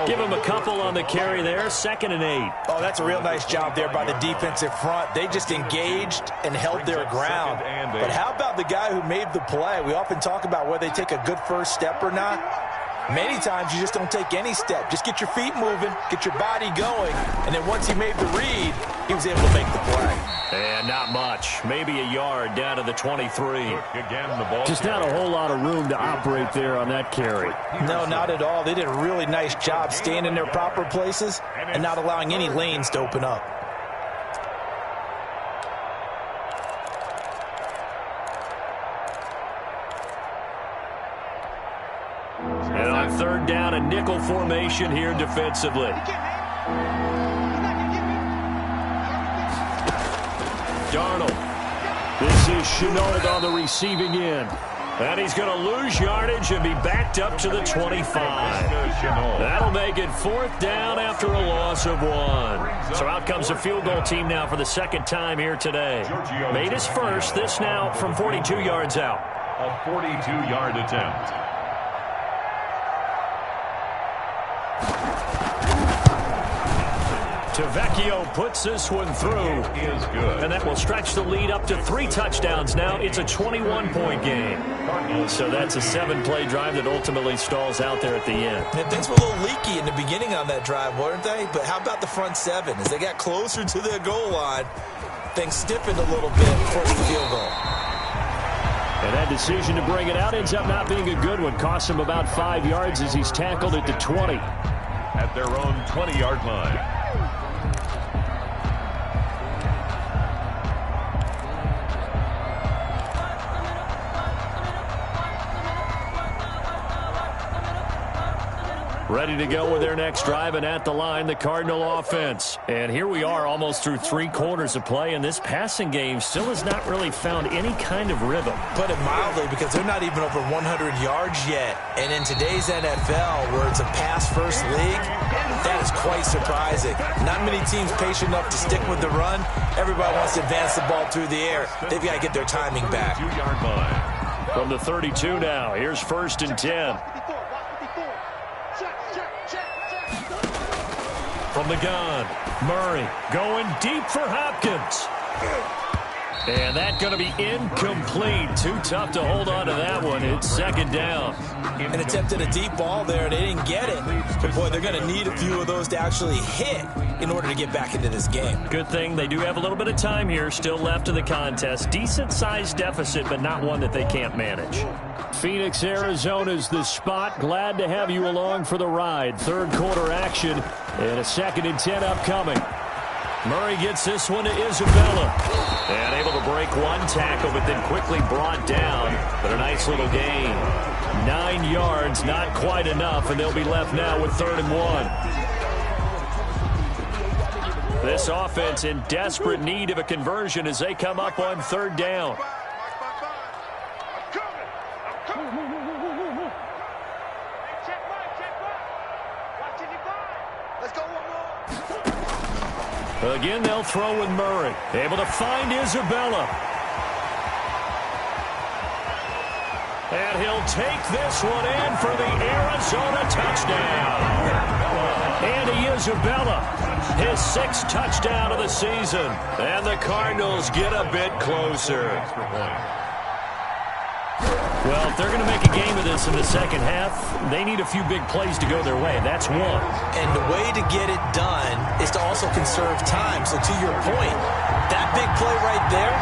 Give him a couple on the carry there, 2nd and 8. Oh, that's a real nice job there by the defensive front. They just engaged and held their ground. But how about the guy who made the play? We often talk about whether they take a good first step or not. Many times you just don't take any step. Just get your feet moving, get your body going, and then once he made the read, he was able to make the play. And not much. Maybe a yard down to the 23. Again, the ball Just not a whole lot of room to operate there on that carry. No, not at all. They did a really nice job staying in their proper places and not allowing any lanes to open up. And on third down, a nickel formation here defensively. Darnold. This is Chenault on the receiving end. And he's going to lose yardage and be backed up to the 25. That'll make it 4th down after a loss of 1. So out comes a field goal team now for the 2nd time here today. Made his first, this now from 42 yards out. A 42-yard attempt. Tavecchio puts this one through. Is good. And that will stretch the lead up to 3 touchdowns now. It's a 21-point game. So that's a 7-play drive that ultimately stalls out there at the end. And things were a little leaky in the beginning on that drive, weren't they? But how about the front 7? As they got closer to their goal line, things stiffened a little bit before the field goal. And that decision to bring it out ends up not being a good one. Costs him about 5 yards as he's tackled at the 20. At their own 20-yard line. Ready to go with their next drive, and at the line, the Cardinal offense. And here we are almost through 3 quarters of play, and this passing game still has not really found any kind of rhythm. Put it mildly, because they're not even over 100 yards yet. And in today's NFL, where it's a pass-first league, that is quite surprising. Not many teams patient enough to stick with the run. Everybody wants to advance the ball through the air. They've got to get their timing back. 2-yard line. From the 32 now, here's 1st and 10. From the gun, Murray going deep for Hopkins. And that's going to be incomplete. Too tough to hold on to that one. It's 2nd down. And attempted a deep ball there, and they didn't get it. But, boy, they're going to need a few of those to actually hit in order to get back into this game. Good thing they do have a little bit of time here still left in the contest. Decent-sized deficit, but not one that they can't manage. Phoenix, Arizona's the spot. Glad to have you along for the ride. Third quarter action and a 2nd and 10 upcoming. Murray gets this one to Isabella. And able to break one tackle, but then quickly brought down. But a nice little gain. 9 yards, not quite enough, and they'll be left now with 3rd and 1. This offense in desperate need of a conversion as they come up on 3rd down. Again, they'll throw with Murray. Able to find Isabella. And he'll take this one in for the Arizona touchdown. Andy Isabella, his 6th touchdown of the season. And the Cardinals get a bit closer. Well, if they're going to make a game of this in the second half, they need a few big plays to go their way. That's one. And the way to get it done is to also conserve time. So to your point, that big play right there,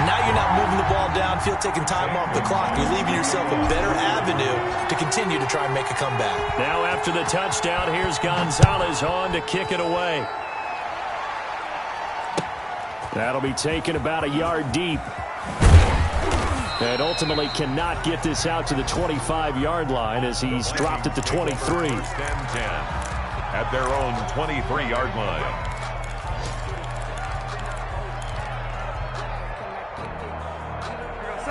now you're not moving the ball downfield, taking time off the clock. You're leaving yourself a better avenue to continue to try and make a comeback. Now after the touchdown, here's Gonzalez on to kick it away. That'll be taken about a yard deep. And ultimately cannot get this out to the 25-yard line as he's dropped at the 23. 1st and 10 at their own 23-yard line.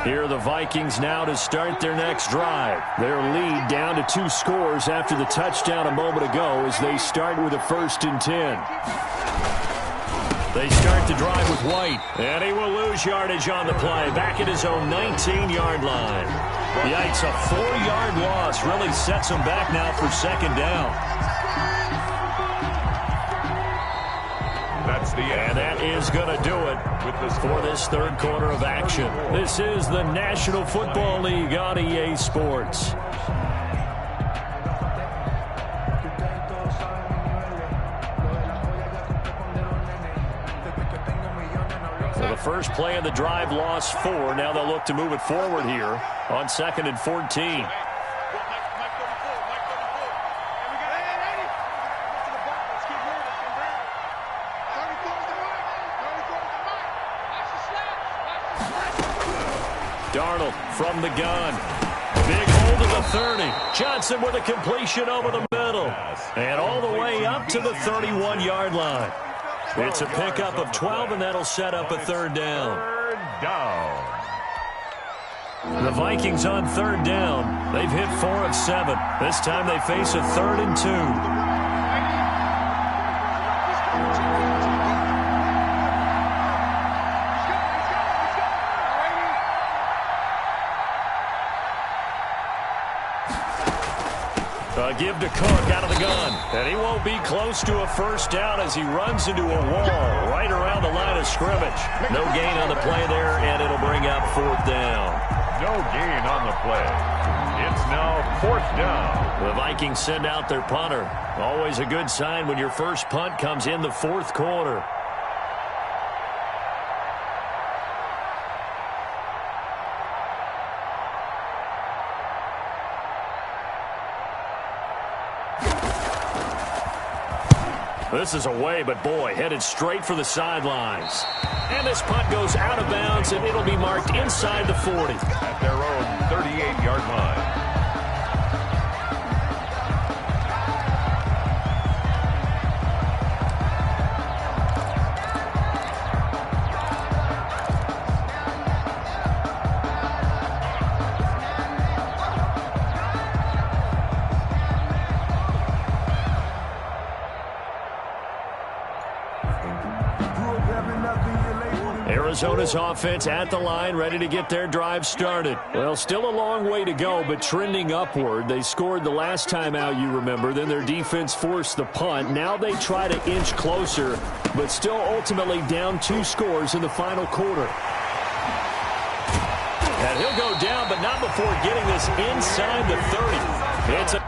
Here are the Vikings now to start their next drive. Their lead down to 2 scores after the touchdown a moment ago as they start with a 1st and 10. They start the drive with White, and he will lose yardage on the play, back at his own 19-yard line. Yikes, a 4-yard loss really sets him back now for 2nd down. That's the end. And that is going to do it for this 3rd quarter of action. This is the National Football League on EA Sports. The first play of the drive lost 4. Now they'll look to move it forward here on 2nd and 14. Darnold from the gun. Big hold of the 30. Johnson with a completion over the middle. And all the way up to the 31-yard line. It's a pickup of 12, and that'll set up a 3rd down. 3rd down. The Vikings on 3rd down. They've hit 4 of 7. This time they face a 3rd and 2. Give to Cook out of the gun. And he won't be close to a 1st down as he runs into a wall right around the line of scrimmage. No gain on the play there, and it'll bring up 4th down. No gain on the play. It's now 4th down. The Vikings send out their punter. Always a good sign when your first punt comes in the 4th quarter. This is away, but boy, headed straight for the sidelines. And this punt goes out of bounds, and it'll be marked inside the 40. At their own 38-yard line. Arizona's offense at the line, ready to get their drive started. Well, still a long way to go, but trending upward. They scored the last time out, you remember. Then their defense forced the punt. Now they try to inch closer, but still ultimately down 2 scores in the final quarter. And he'll go down, but not before getting this inside the 30. It's a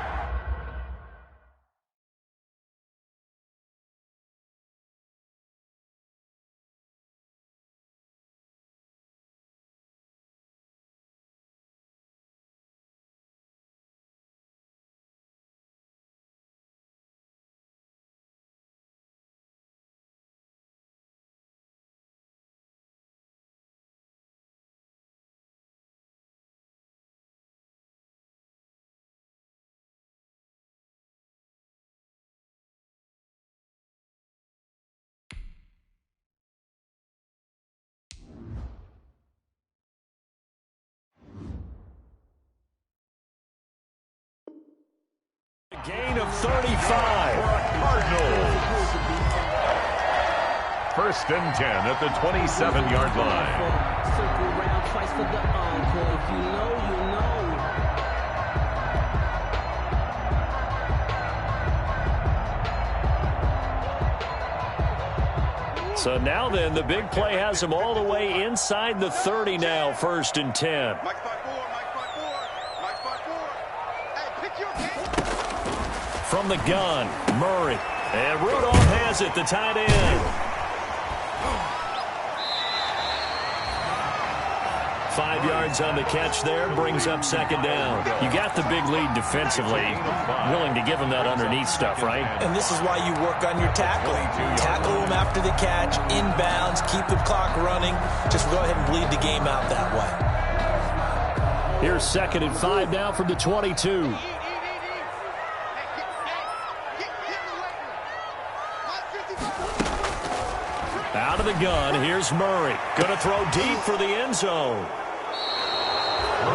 Gain of 35. Cardinals. 1st and 10 at the 27-yard line. Circle round twice for the encore. If you know, you know. So now then, the big play has him all the way inside the 30 now, 1st and 10. Mike 5-4, Mike 5-4, Mike 5-4. Hey, pick your game. From the gun, Murray. And Rudolph has it, the tight end. 5 yards on the catch there, brings up 2nd down. You got the big lead defensively, willing to give him that underneath stuff, right? And this is why you work on your tackling. Tackle him after the catch, inbounds, keep the clock running. Just go ahead and bleed the game out that way. Here's 2nd and 5 now from the 22. Out of the gun, here's Murray. Going to throw deep for the end zone.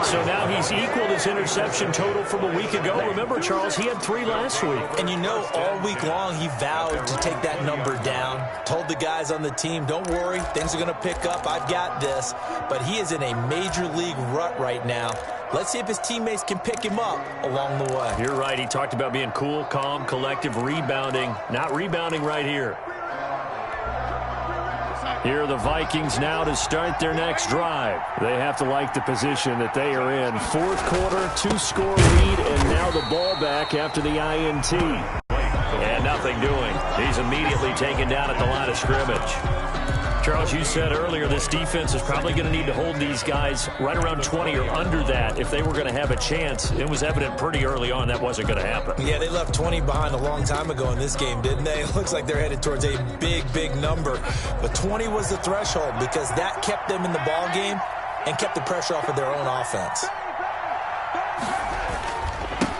So now he's equaled his interception total from a week ago. Remember, Charles, he had 3 last week. And you know, all week long he vowed to take that number down. Told the guys on the team, don't worry, things are going to pick up. I've got this. But he is in a major league rut right now. Let's see if his teammates can pick him up along the way. You're right. He talked about being cool, calm, collective, rebounding. Not rebounding right here. Here are the Vikings now to start their next drive. They have to like the position that they are in. 4th quarter, 2-score lead, and now the ball back after the INT. And nothing doing. He's immediately taken down at the line of scrimmage. Charles, you said earlier this defense is probably going to need to hold these guys right around 20 or under that if they were going to have a chance. It was evident pretty early on that wasn't going to happen. Yeah, they left 20 behind a long time ago in this game, didn't they? It looks like they're headed towards a big, big number. But 20 was the threshold because that kept them in the ball game and kept the pressure off of their own offense.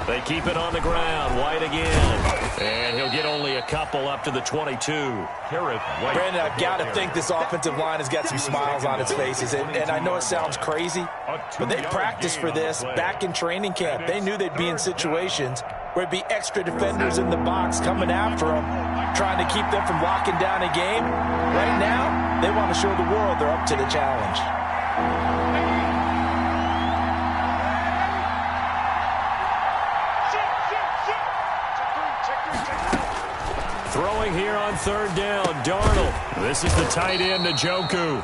They keep it on the ground. White again. And he'll get only a couple up to the 22. Brandon, I've got to think this offensive line has got some smiles on its faces. And I know it sounds crazy, but they practiced for this back in training camp. They knew they'd be in situations where it'd be extra defenders in the box coming after them, trying to keep them from locking down a game. Right now, they want to show the world they're up to the challenge. Throwing here on 3rd down, Darnold. This is the tight end, Njoku.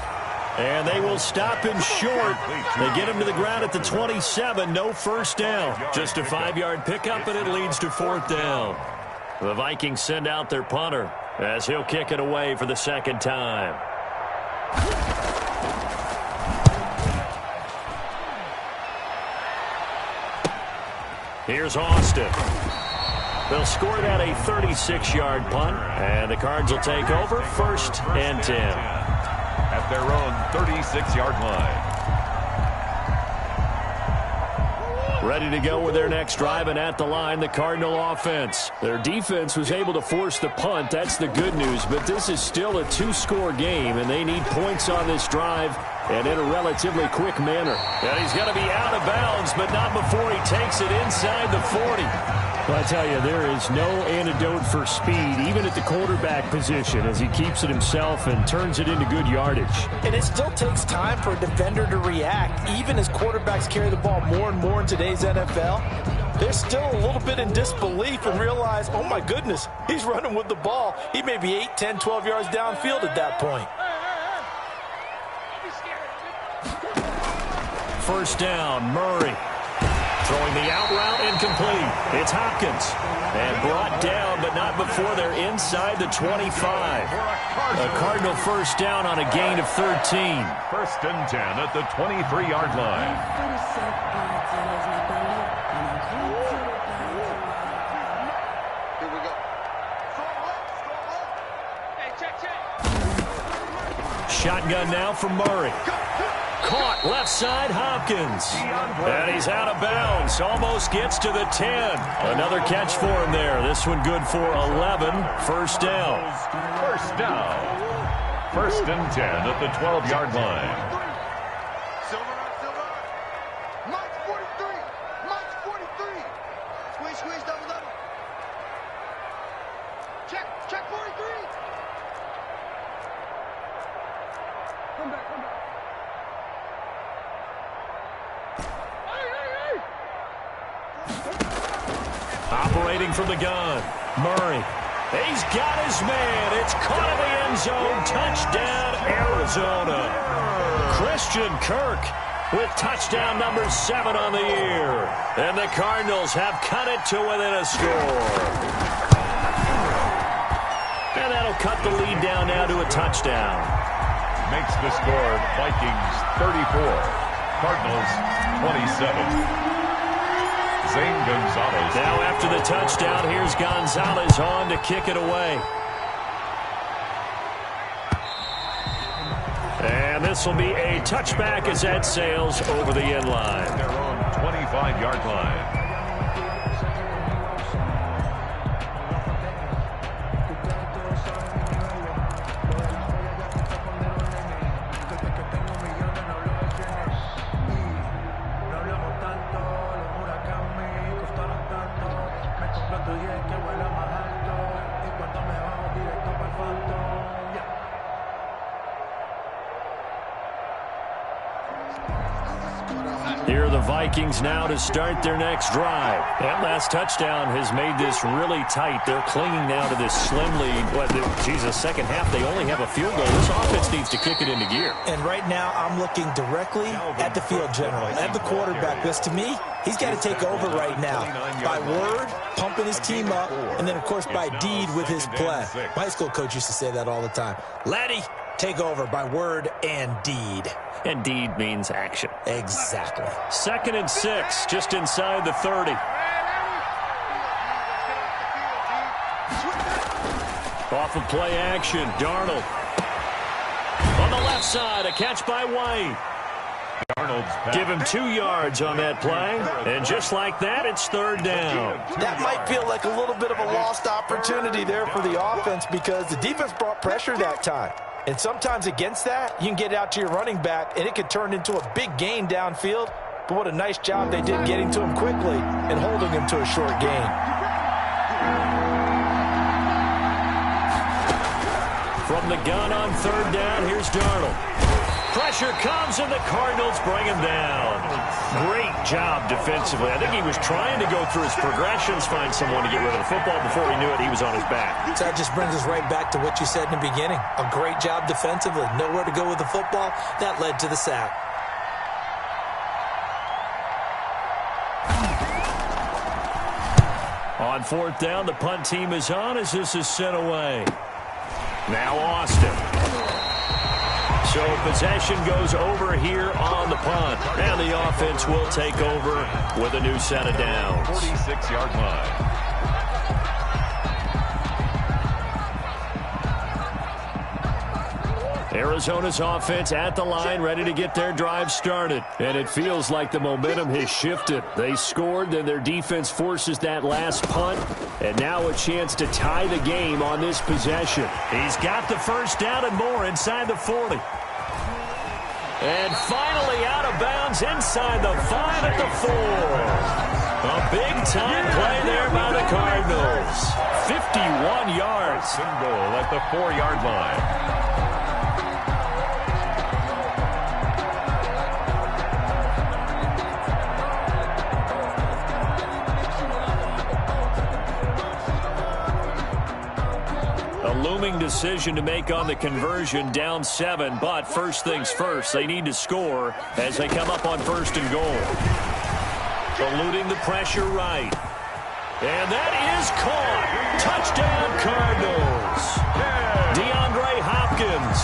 And they will stop him short. They get him to the ground at the 27, no 1st down. Just a 5-yard pickup, and it leads to 4th down. The Vikings send out their punter as he'll kick it away for the 2nd time. Here's Austin. They'll score that a 36-yard punt, and the Cards will take over 1st and 10. At their own 36-yard line. Ready to go with their next drive, and at the line, the Cardinal offense. Their defense was able to force the punt. That's the good news, but this is still a 2-score game, and they need points on this drive and in a relatively quick manner. And he's going to be out of bounds, but not before he takes it inside the 40. Well, I tell you, there is no antidote for speed, even at the quarterback position, as he keeps it himself and turns it into good yardage. And it still takes time for a defender to react. Even as quarterbacks carry the ball more and more in today's NFL, they're still a little bit in disbelief and realize, oh my goodness, he's running with the ball. He may be 8, 10, 12 yards downfield at that point. 1st down, Murray. Throwing the out route incomplete. It's Hopkins. And brought down, but not before they're inside the 25. A Cardinal 1st down on a gain of 13. 1st and 10 at the 23-yard line. Here we go. Hey, check. Shotgun now from Murray. Caught left side, Hopkins. And he's out of bounds. Almost gets to the 10. Another catch for him there. This one good for 11. 1st down. 1st down. 1st and 10 at the 12-yard line. Silver. Mike's 43. Squeeze, double. Check 43. Come back. Operating from the gun, Murray. He's got his man. It's caught in the end zone. Touchdown, Arizona. Christian Kirk with touchdown number 7 on the year. And the Cardinals have cut it to within a score. And that'll cut the lead down now to a touchdown. Makes the score Vikings 34, Cardinals 27. Zane Gonzalez. Now after the touchdown, here's Gonzalez on to kick it away. And this will be a touchback as that sails over the end line. Their own 25-yard line. Here are the Vikings now to start their next drive. That last touchdown has made this really tight. They're clinging now to this slim lead. The second half, they only have a field goal. This offense needs to kick it into gear. And right now, I'm looking directly at the field general, at the quarterback. Because to me, he's got to take over right now. By word, pumping his team up, and then, of course, by deed with his play. My high school coach used to say that all the time. Laddie, take over by word and deed. And deed means action. Exactly. 2nd and 6, just inside the 30. Off of play action, Darnold. On the left side, a catch by White. Give him 2 yards on that play. And just like that, it's 3rd down. That might feel like a little bit of a lost opportunity there for the offense because the defense brought pressure that time. And sometimes against that, you can get out to your running back, and it could turn into a big gain downfield. But what a nice job they did getting to him quickly and holding him to a short gain. From the gun on 3rd down, here's Darnold. Pressure comes, and the Cardinals bring him down. Great job defensively. I think he was trying to go through his progressions, find someone to get rid of the football. Before he knew it, he was on his back. So that just brings us right back to what you said in the beginning. A great job defensively. Nowhere to go with the football. That led to the sack. On 4th down, the punt team is on as this is sent away. Now Austin. So possession goes over here on the punt. And the offense will take over with a new set of downs. 46-yard line. Arizona's offense at the line, ready to get their drive started. And it feels like the momentum has shifted. They scored, then their defense forces that last punt. And now a chance to tie the game on this possession. He's got the 1st down and more inside the 40. And finally out of bounds inside the 5 at the 4. A big-time play there by the Cardinals. 51 yards. Goal at the 4-yard line. Looming decision to make on the conversion, down 7, but first things first, they need to score as they come up on 1st and goal. Eluding the pressure right. And that is caught. Touchdown, Cardinals. DeAndre Hopkins,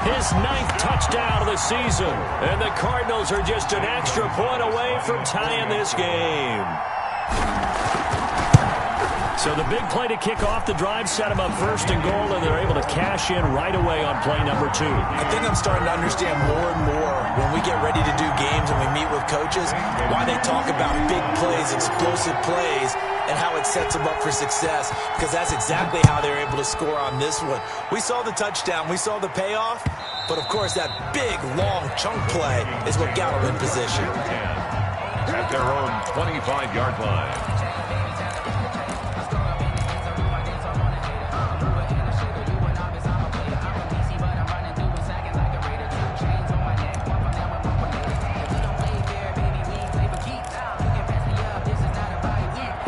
his 9th touchdown of the season. And the Cardinals are just an extra point away from tying this game. So the big play to kick off the drive set them up 1st and goal, and they're able to cash in right away on play number 2. I think I'm starting to understand more and more when we get ready to do games and we meet with coaches why they talk about big plays, explosive plays, and how it sets them up for success, because that's exactly how they're able to score on this one. We saw the touchdown. We saw the payoff. But, of course, that big, long chunk play is what got them in position. At their own 25-yard line.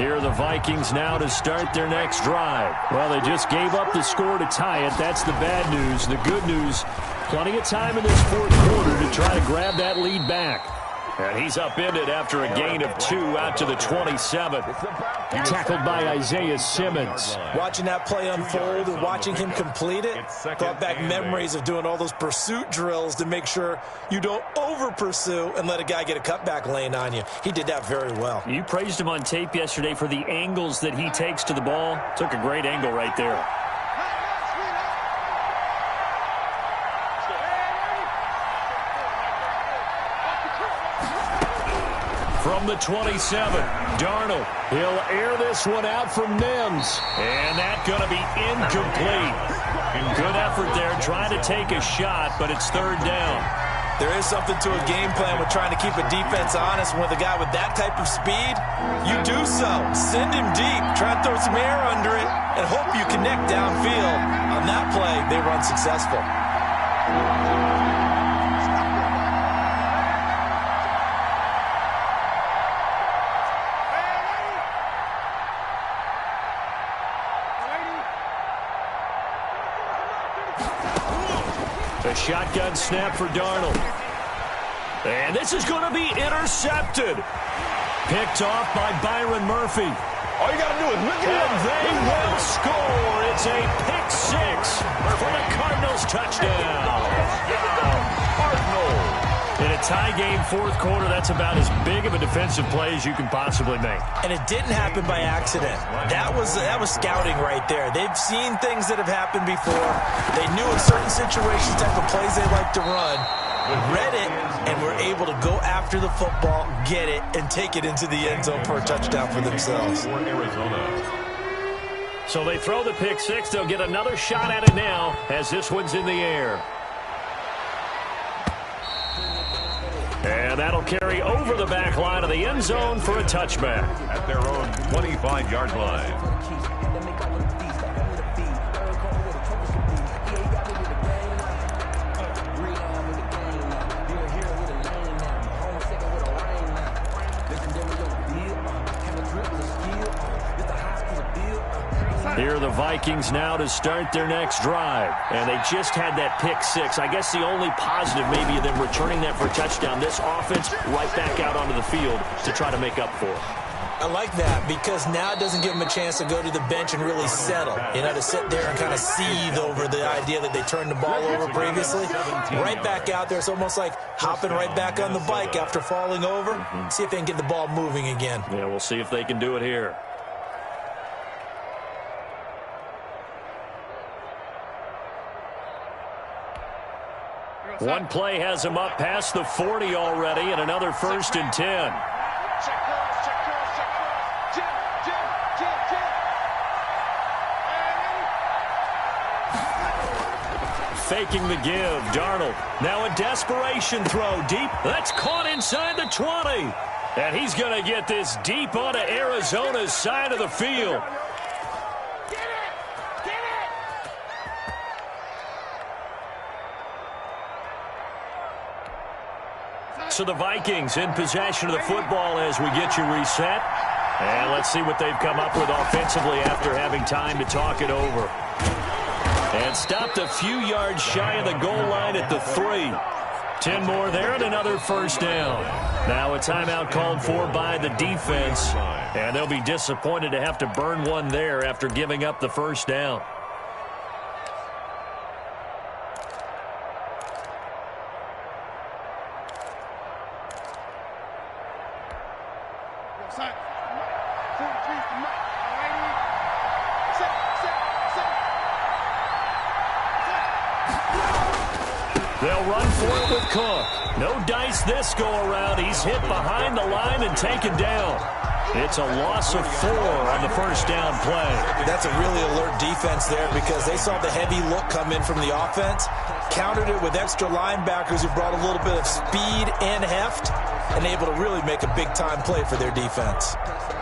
Here are the Vikings now to start their next drive. Well, they just gave up the score to tie it. That's the bad news. The good news, plenty of time in this fourth quarter to try to grab that lead back. And he's upended after a gain of 2 out to the 27. Tackled by Isaiah Simmons. Watching that play unfold and watching him complete it brought back memories of doing all those pursuit drills to make sure you don't over-pursue and let a guy get a cutback lane on you. He did that very well. You praised him on tape yesterday for the angles that he takes to the ball. Took a great angle right there. From the 27, Darnold. He'll air this one out from Mims. And that's going to be incomplete. Good effort there trying to take a shot, but it's third down. There is something to a game plan with trying to keep a defense honest. With a guy with that type of speed, you do so. Send him deep. Try and throw some air under it and hope you connect downfield. On that play, they were unsuccessful. A shotgun snap for Darnold. And this is going to be intercepted. Picked off by Byron Murphy. All you got to do is look at it. And they will score. It's a pick six for the Cardinals touchdown. Cardinals. In a tie game fourth quarter, that's about as big of a defensive play as you can possibly make. And it didn't happen by accident. That was scouting right there. They've seen things that have happened before. They knew in certain situations type of plays they like to run, read it, and were able to go after the football, get it, and take it into the end zone for a touchdown for themselves. So they throw the pick six. They'll get another shot at it now as this one's in the air. And that'll carry over the back line of the end zone for a touchback. At their own 25-yard line. Here are the Vikings now to start their next drive. And they just had that pick six. I guess the only positive maybe of them returning that for a touchdown. This offense right back out onto the field to try to make up for it. I like that because now it doesn't give them a chance to go to the bench and really settle. You know, to sit there and kind of seethe over the idea that they turned the ball over previously. Right back out there. It's almost like hopping right back on the bike after falling over. See if they can get the ball moving again. Yeah, we'll see if they can do it here. One play has him up past the 40 already, and another 1st and 10. Faking the give, Darnold. Now a desperation throw deep. That's caught inside the 20. And he's going to get this deep onto Arizona's side of the field. So the Vikings in possession of the football as we get you reset. And let's see what they've come up with offensively after having time to talk it over. And stopped a few yards shy of the goal line at the 3. 10 more there and another 1st down. Now a timeout called for by the defense. And they'll be disappointed to have to burn one there after giving up the 1st down. They'll run for it with Cook. No dice this go-around. He's hit behind the line and taken down. It's a loss of 4 on the 1st down play. That's a really alert defense there because they saw the heavy look come in from the offense, countered it with extra linebackers who brought a little bit of speed and heft, and able to really make a big-time play for their defense.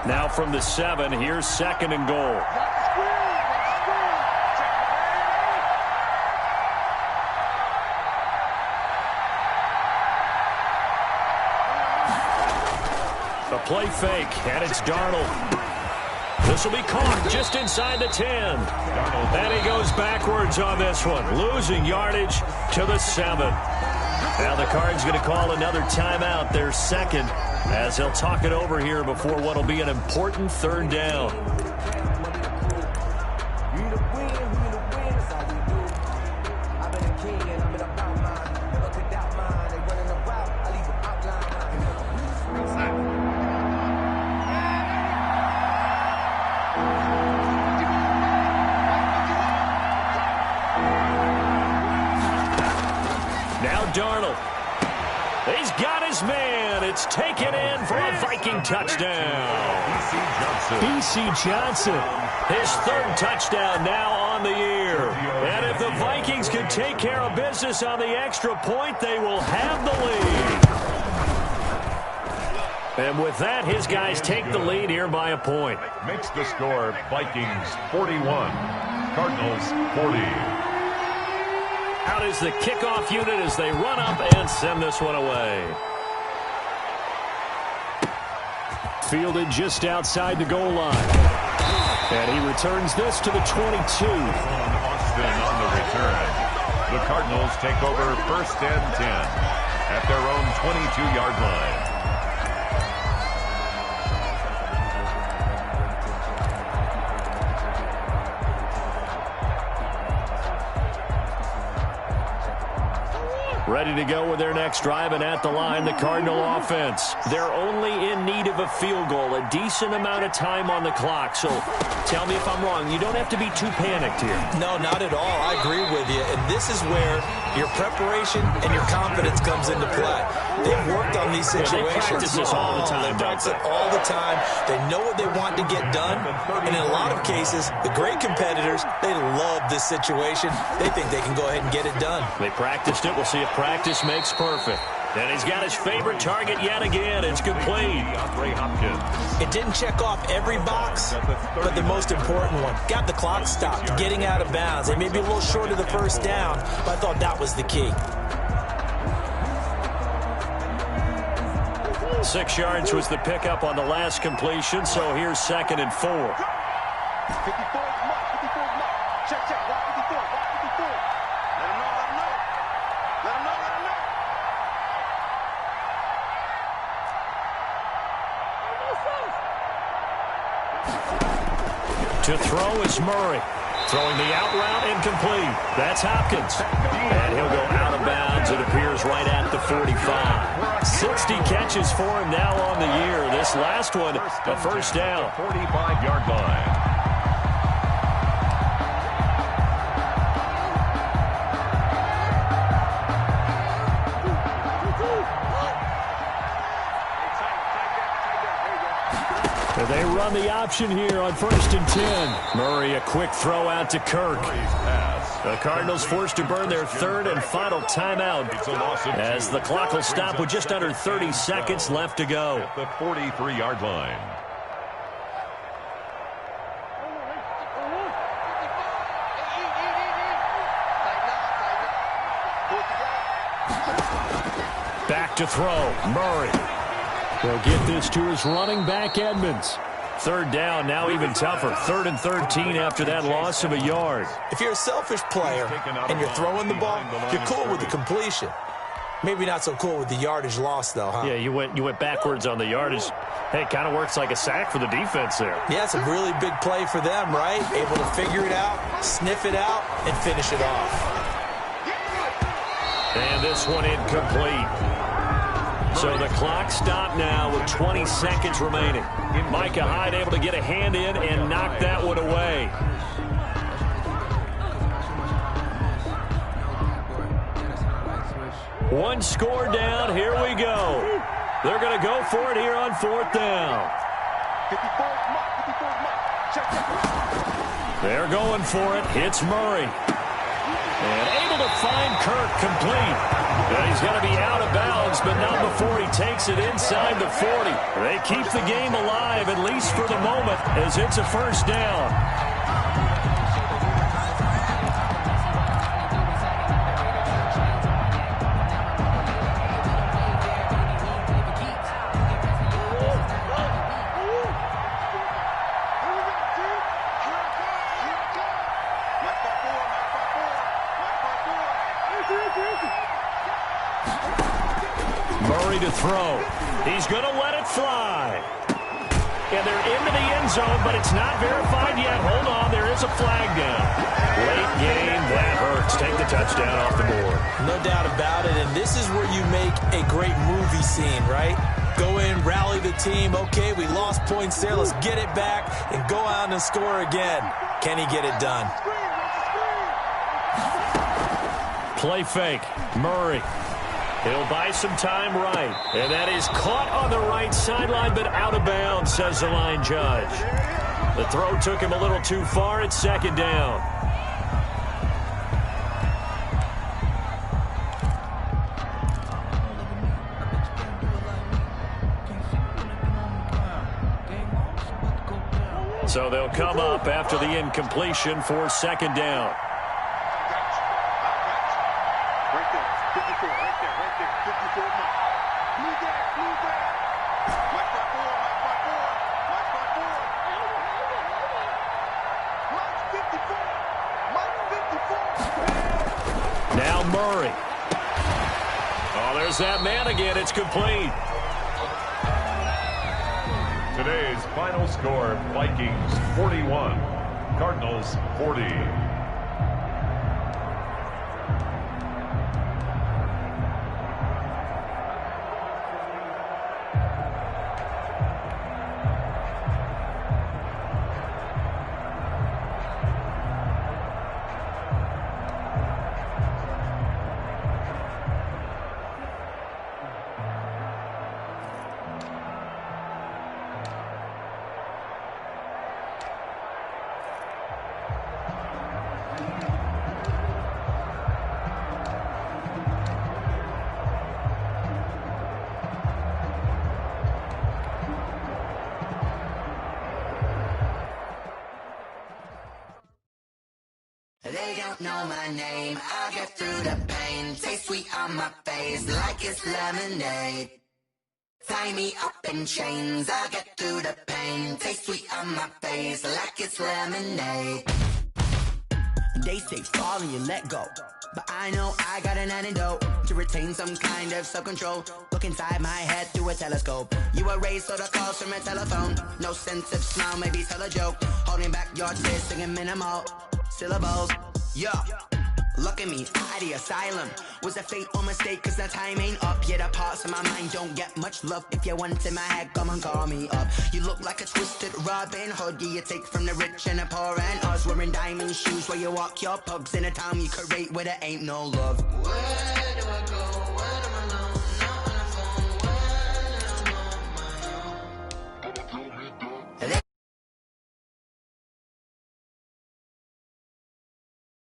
Now from the 7, here's 2nd and goal. A play fake, and it's Darnold. This will be caught just inside the 10. And he goes backwards on this one, losing yardage to the 7. Now the Cards going to call another timeout, their second, as they'll talk it over here before what will be an important third down. Darnold. He's got his man. It's taken in for a Viking touchdown. B.C. Johnson. His third touchdown now on the year. And if the Vikings can take care of business on the extra point, they will have the lead. And with that, his guys take the lead here by a point. Makes the score Vikings 41, Cardinals 40. Out is the kickoff unit as they run up and send this one away. Fielded just outside the goal line. And he returns this to the 22. Austin on the return. The Cardinals take over first and 10 at their own 22-yard line. Ready to go with their next drive, and at the line, the Cardinal offense. They're only in need of a field goal, a decent amount of time on the clock. So tell me if I'm wrong. You don't have to be too panicked here. No, not at all. I agree with you. And this is where your preparation and your confidence comes into play. They've worked on these situations. They practice this all the time. They practice it all the time. They know what they want to get done. And in a lot of cases, the great competitors, they love this situation. They think they can go ahead and get it done. They practiced it. We'll see if practice makes perfect. And he's got his favorite target yet again. It's complete. It didn't check off every box, but the most important one. Got the clock stopped, getting out of bounds. They may be a little short of the first down, but I thought that was the key. 6 yards was the pickup on the last completion, so here's 2nd and 4. 54 is mark. 54 is mark. Check, check. Block 54. Block 54. Let him know. Let him know. Let him know. Let him know. To throw is Murray. Throwing the out route incomplete. That's Hopkins. And he'll go out of bounds. It appears right at the 45. 60 catches for him now on the year. This last one, a first down. 45-yard line. They run the option here on 1st and 10. Murray, a quick throw out to Kirk. The Cardinals forced to burn their 3rd and final timeout as the clock will stop with just under 30 seconds left to go. At the 43-yard line. Back to throw. Murray. He'll get this to his running back, Edmonds. 3rd down, now even tougher. 3rd and 13 after that loss of a yard. If you're a selfish player and you're throwing the ball, you're cool with the completion. Maybe not so cool with the yardage loss, though, huh? Yeah, you went backwards on the yardage. Hey, it kind of works like a sack for the defense there. Yeah, it's a really big play for them, right? Able to figure it out, sniff it out, and finish it off. And this one incomplete. So the clock stopped now with 20 seconds remaining. Micah Hyde able to get a hand in and knock that one away. One score down. Here we go. They're going to go for it here on 4th down. 54 is mark. 54 is mark. Check, check. They're going for it. It's Murray. And able to find Kirk complete. And he's going to be out of bounds, but not before he takes it inside the 40. They keep the game alive, at least for the moment, as it's a first down. Murray to throw. He's going to let it fly. And they're into the end zone, but it's not verified yet. Hold on, there is a flag down. Late game, that hurts. Take the touchdown off the board. No doubt about it, and this is where you make a great movie scene, right? Go in, rally the team. Okay, we lost points there. Let's get it back and go out and score again. Can he get it done? Play fake. Murray. He'll buy some time right. And that is caught on the right sideline, but out of bounds, says the line judge. The throw took him a little too far. It's second down. So they'll come up after the incompletion for second down. Right there, 54, right there, 54 Mike. Blue there. Mike 54, Mike 54. Now Murray. Oh, there's that man again. It's complete. Today's final score, Vikings 41, Cardinals 40. They don't know my name, I'll get through the pain. Taste sweet on my face like it's lemonade. Tie me up in chains, I'll get through the pain. Taste sweet on my face like it's lemonade. They say fall and you let go, but I know I got an antidote to retain some kind of self-control. Look inside my head through a telescope. You erase all the calls from a telephone. No sense of smile, maybe tell a joke. Holding back your tears, singing minimal syllables. Yeah, look at me, at the asylum. Was a fate or mistake, cause the time ain't up. Yet the parts of my mind don't get much love. If you want in my head, come and call me up. You look like a twisted Robin Hood. You take from the rich and the poor and us. Wearing diamond shoes where you walk your pugs in a town you create where there ain't no love. Where do I go? Where am I alone?